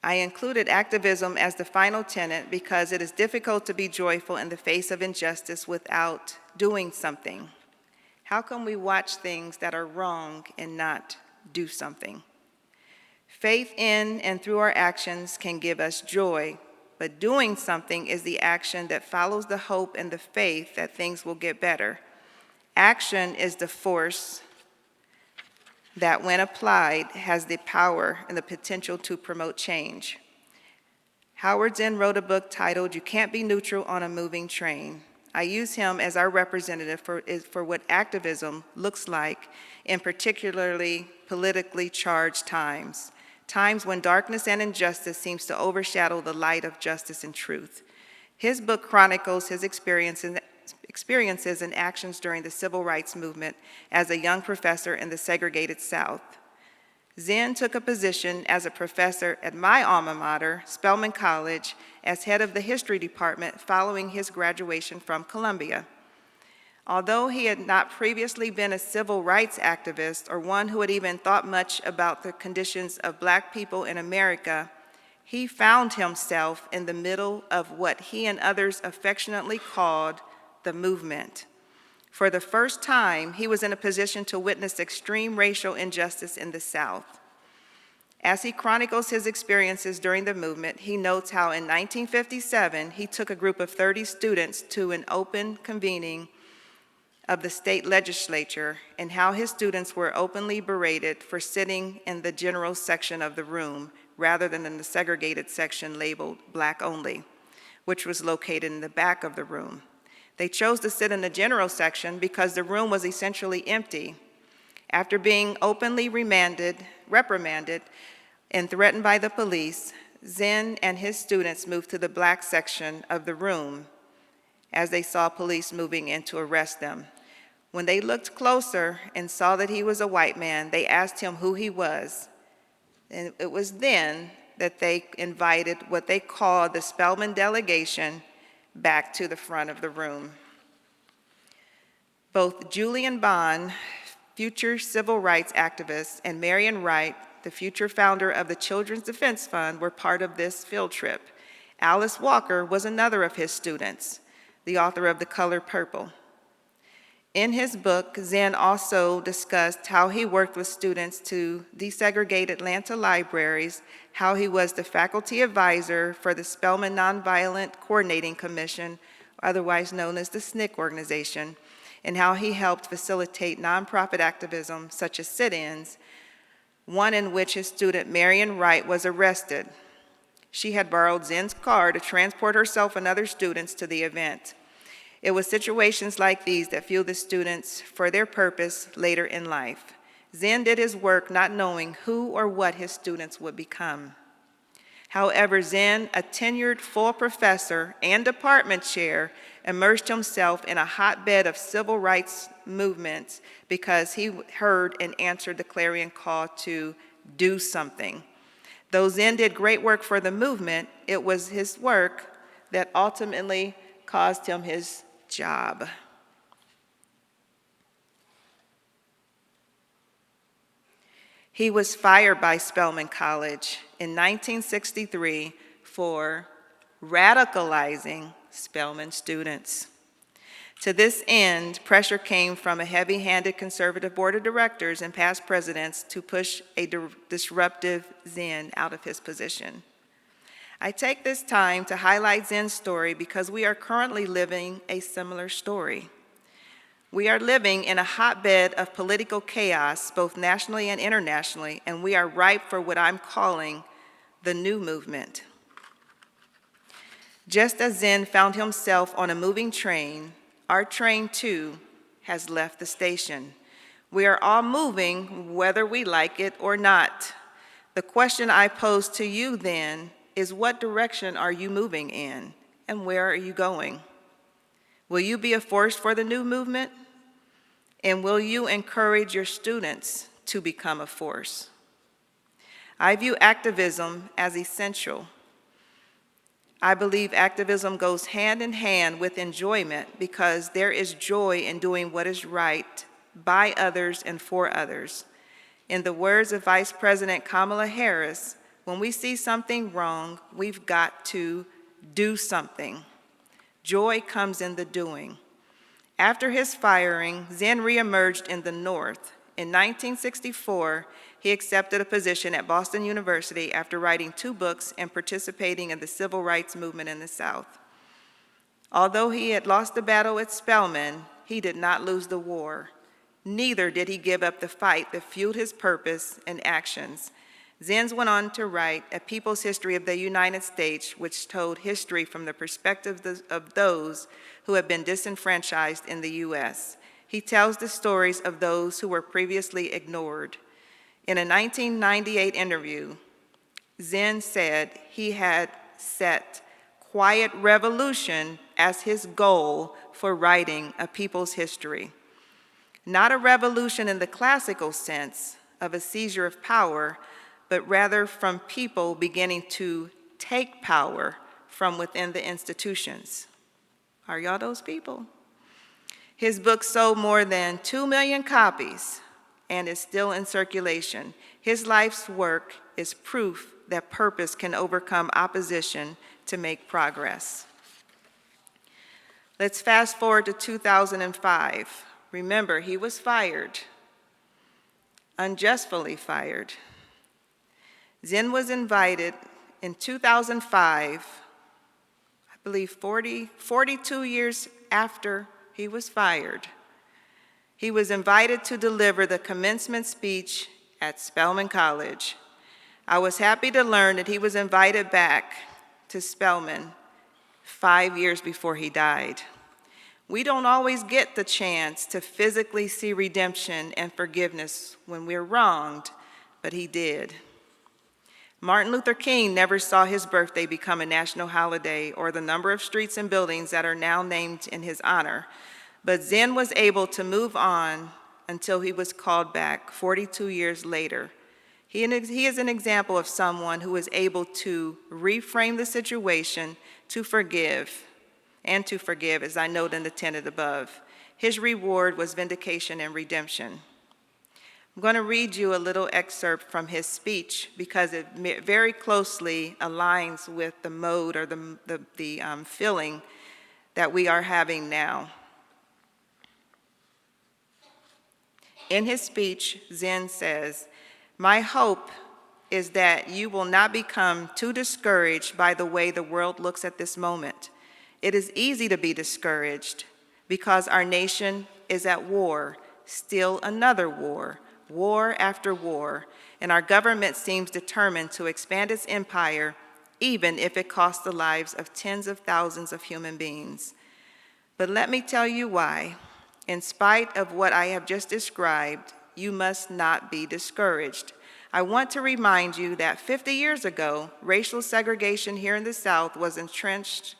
Speaker 4: I included activism as the final tenet because it is difficult to be joyful in the face of injustice without doing something. How can we watch things that are wrong and not do something? Faith in and through our actions can give us joy, but doing something is the action that follows the hope and the faith that things will get better. Action is the force that, when applied, has the power and the potential to promote change. Howard Zinn wrote a book titled, "You Can't Be Neutral on a Moving Train." I use him as our representative for what activism looks like in particularly politically charged times when darkness and injustice seems to overshadow the light of justice and truth. His book chronicles his experiences and actions during the civil rights movement as a young professor in the segregated South. Zinn took a position as a professor at my alma mater, Spelman College, as head of the history department following his graduation from Columbia. Although he had not previously been a civil rights activist or one who had even thought much about the conditions of Black people in America, he found himself in the middle of what he and others affectionately called the movement. For the first time, he was in a position to witness extreme racial injustice in the South. As he chronicles his experiences during the movement, he notes how in 1957, he took a group of 30 students to an open convening of the state legislature, and how his students were openly berated for sitting in the general section of the room rather than in the segregated section labeled Black only, which was located in the back of the room. They chose to sit in the general section because the room was essentially empty. After being openly reprimanded, and threatened by the police, Zinn and his students moved to the Black section of the room as they saw police moving in to arrest them. When they looked closer and saw that he was a white man, they asked him who he was. And it was then that they invited what they called the Spelman delegation back to the front of the room. Both Julian Bond, future civil rights activist, and Marion Wright, the future founder of the Children's Defense Fund, were part of this field trip. Alice Walker was another of his students, the author of The Color Purple. In his book, Zinn also discussed how he worked with students to desegregate Atlanta libraries, how he was the faculty advisor for the Spelman Nonviolent Coordinating Commission, otherwise known as the SNCC organization, and how he helped facilitate nonprofit activism such as sit-ins, one in which his student Marion Wright was arrested. She had borrowed Zinn's car to transport herself and other students to the event. It was situations like these that fueled the students for their purpose later in life. Zinn did his work not knowing who or what his students would become. However, Zinn, a tenured full professor and department chair, immersed himself in a hotbed of civil rights movements because he heard and answered the clarion call to do something. Though Zinn did great work for the movement, it was his work that ultimately caused him his job. He was fired by Spelman College in 1963 for radicalizing Spelman students. To this end, pressure came from a heavy-handed conservative board of directors and past presidents to push a disruptive Zen out of his position. I take this time to highlight Zen's story because we are currently living a similar story. We are living in a hotbed of political chaos, both nationally and internationally, and we are ripe for what I'm calling the new movement. Just as Zen found himself on a moving train, our train too has left the station. We are all moving whether we like it or not. The question I pose to you then is, what direction are you moving in and where are you going? Will you be a force for the new movement? And will you encourage your students to become a force? I view activism as essential. I believe activism goes hand in hand with enjoyment because there is joy in doing what is right by others and for others. In the words of Vice President Kamala Harris, when we see something wrong, we've got to do something. Joy comes in the doing. After his firing, Zen reemerged in the North. In 1964, he accepted a position at Boston University after writing 2 books and participating in the civil rights movement in the South. Although he had lost the battle at Spelman, he did not lose the war. Neither did he give up the fight that fueled his purpose and actions. Zen went on to write A People's History of the United States, which told history from the perspective of those who have been disenfranchised in the U.S. He tells the stories of those who were previously ignored. In a 1998 interview, Zen said he had set quiet revolution as his goal for writing A People's History. Not a revolution in the classical sense of a seizure of power, but rather from people beginning to take power from within the institutions. Are y'all those people? His book sold more than 2 million copies and is still in circulation. His life's work is proof that purpose can overcome opposition to make progress. Let's fast forward to 2005. Remember, he was fired, unjustly fired. Zen was invited in 2005, I believe 42 years after he was fired. He was invited to deliver the commencement speech at Spelman College. I was happy to learn that he was invited back to Spelman 5 years before he died. We don't always get the chance to physically see redemption and forgiveness when we're wronged, but he did. Martin Luther King never saw his birthday become a national holiday or the number of streets and buildings that are now named in his honor. But Zen was able to move on until he was called back 42 years later. He is an example of someone who is able to reframe the situation to forgive, as I note in the tenet above. His reward was vindication and redemption. I'm going to read you a little excerpt from his speech because it very closely aligns with the mode or the feeling that we are having now. In his speech, Zen says, "My hope is that you will not become too discouraged by the way the world looks at this moment. It is easy to be discouraged because our nation is at war, still another war, war after war, and our government seems determined to expand its empire even if it costs the lives of tens of thousands of human beings. But let me tell you why. In spite of what I have just described, you must not be discouraged. I want to remind you that 50 years ago, racial segregation here in the South was entrenched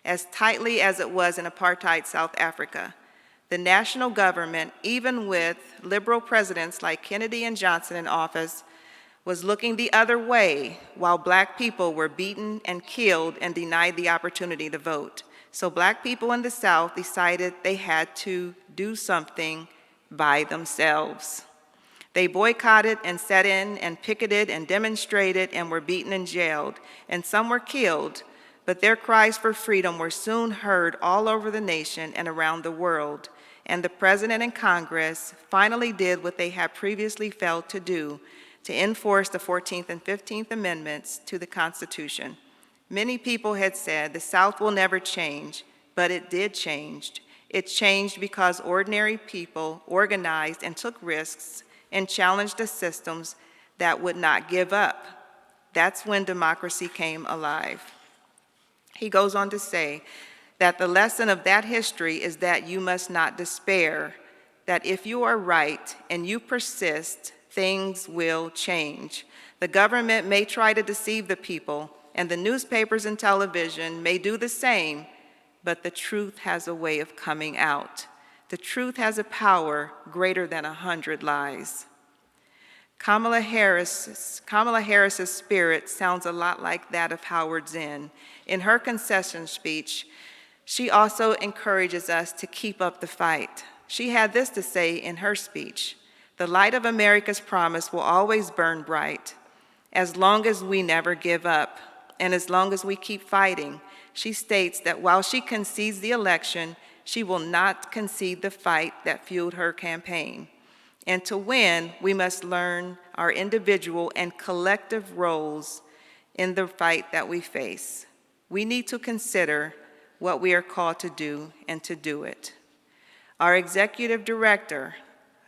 Speaker 4: as tightly as it was in apartheid South Africa. The national government, even with liberal presidents like Kennedy and Johnson in office, was looking the other way while Black people were beaten and killed and denied the opportunity to vote. So Black people in the South decided they had to do something by themselves. They boycotted and sat in and picketed and demonstrated and were beaten and jailed, and some were killed, but their cries for freedom were soon heard all over the nation and around the world, and the President and Congress finally did what they had previously failed to do, to enforce the 14th and 15th Amendments to the Constitution. Many people had said the South will never change, but it did change. It changed because ordinary people organized and took risks and challenged the systems that would not give up. That's when democracy came alive. He goes on to say that the lesson of that history is that you must not despair, that if you are right and you persist, things will change. The government may try to deceive the people, and the newspapers and television may do the same, but the truth has a way of coming out. The truth has a power greater than 100 lies. Kamala Harris's spirit sounds a lot like that of Howard Zinn. In her concession speech, she also encourages us to keep up the fight. She had this to say in her speech: "The light of America's promise will always burn bright, as long as we never give up, and as long as we keep fighting." She states that while she concedes the election, she will not concede the fight that fueled her campaign. And to win, we must learn our individual and collective roles in the fight that we face. We need to consider what we are called to do and to do it. Our executive director,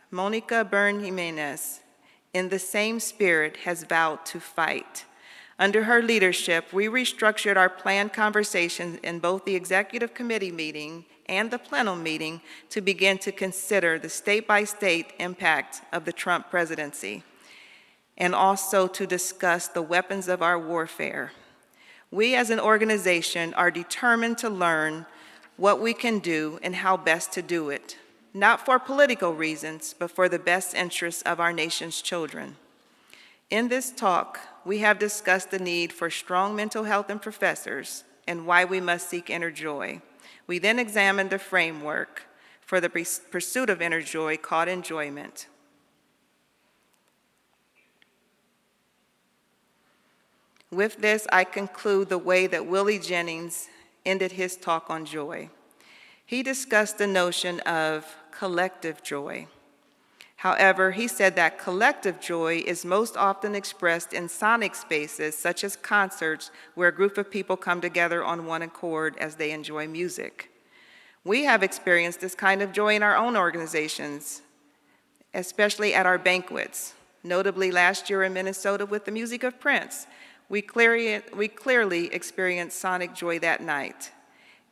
Speaker 4: Monica Byrne Jimenez, in the same spirit, has vowed to fight. Under her leadership, we restructured our planned conversations in both the executive committee meeting and the plenum meeting to begin to consider the state-by-state impact of the Trump presidency, and also to discuss the weapons of our warfare. We as an organization are determined to learn what we can do and how best to do it, not for political reasons, but for the best interests of our nation's children. In this talk, we have discussed the need for strong mental health in professors and why we must seek inner joy. We then examined the framework for the pursuit of inner joy called enjoyment. With this, I conclude the way that Willie Jennings ended his talk on joy. He discussed the notion of collective joy. However, he said that collective joy is most often expressed in sonic spaces, such as concerts, where a group of people come together on one accord as they enjoy music. We have experienced this kind of joy in our own organizations, especially at our banquets. Notably, last year in Minnesota with the music of Prince, we clearly experienced sonic joy that night.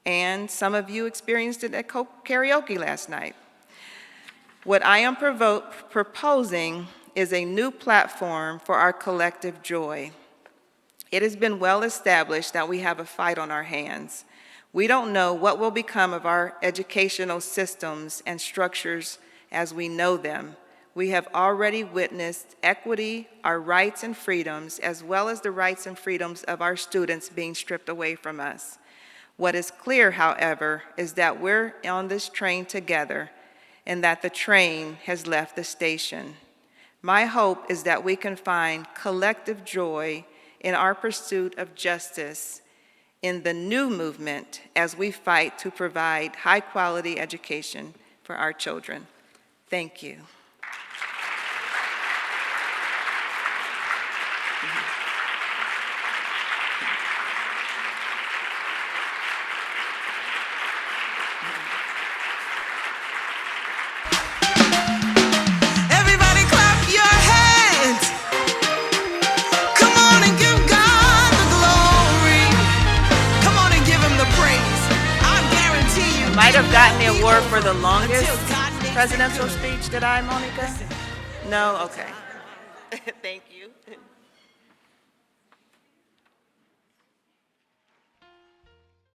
Speaker 4: And some of you experienced it at karaoke last night. What I am proposing is a new platform for our collective joy. It has been well established that we have a fight on our hands. We don't know what will become of our educational systems and structures as we know them. We have already witnessed equity, our rights and freedoms, as well as the rights and freedoms of our students being stripped away from us. What is clear, however, is that we're on this train together, and that the train has left the station. My hope is that we can find collective joy in our pursuit of justice in the new movement as we fight to provide high-quality education for our children. Thank you.
Speaker 3: Everybody clap your hands. Come on and give God the glory. Come on and give him the praise. I guarantee you.
Speaker 4: Might have gotten the award for the longest presidential speech, did I, Monica? No? Okay. Thank you.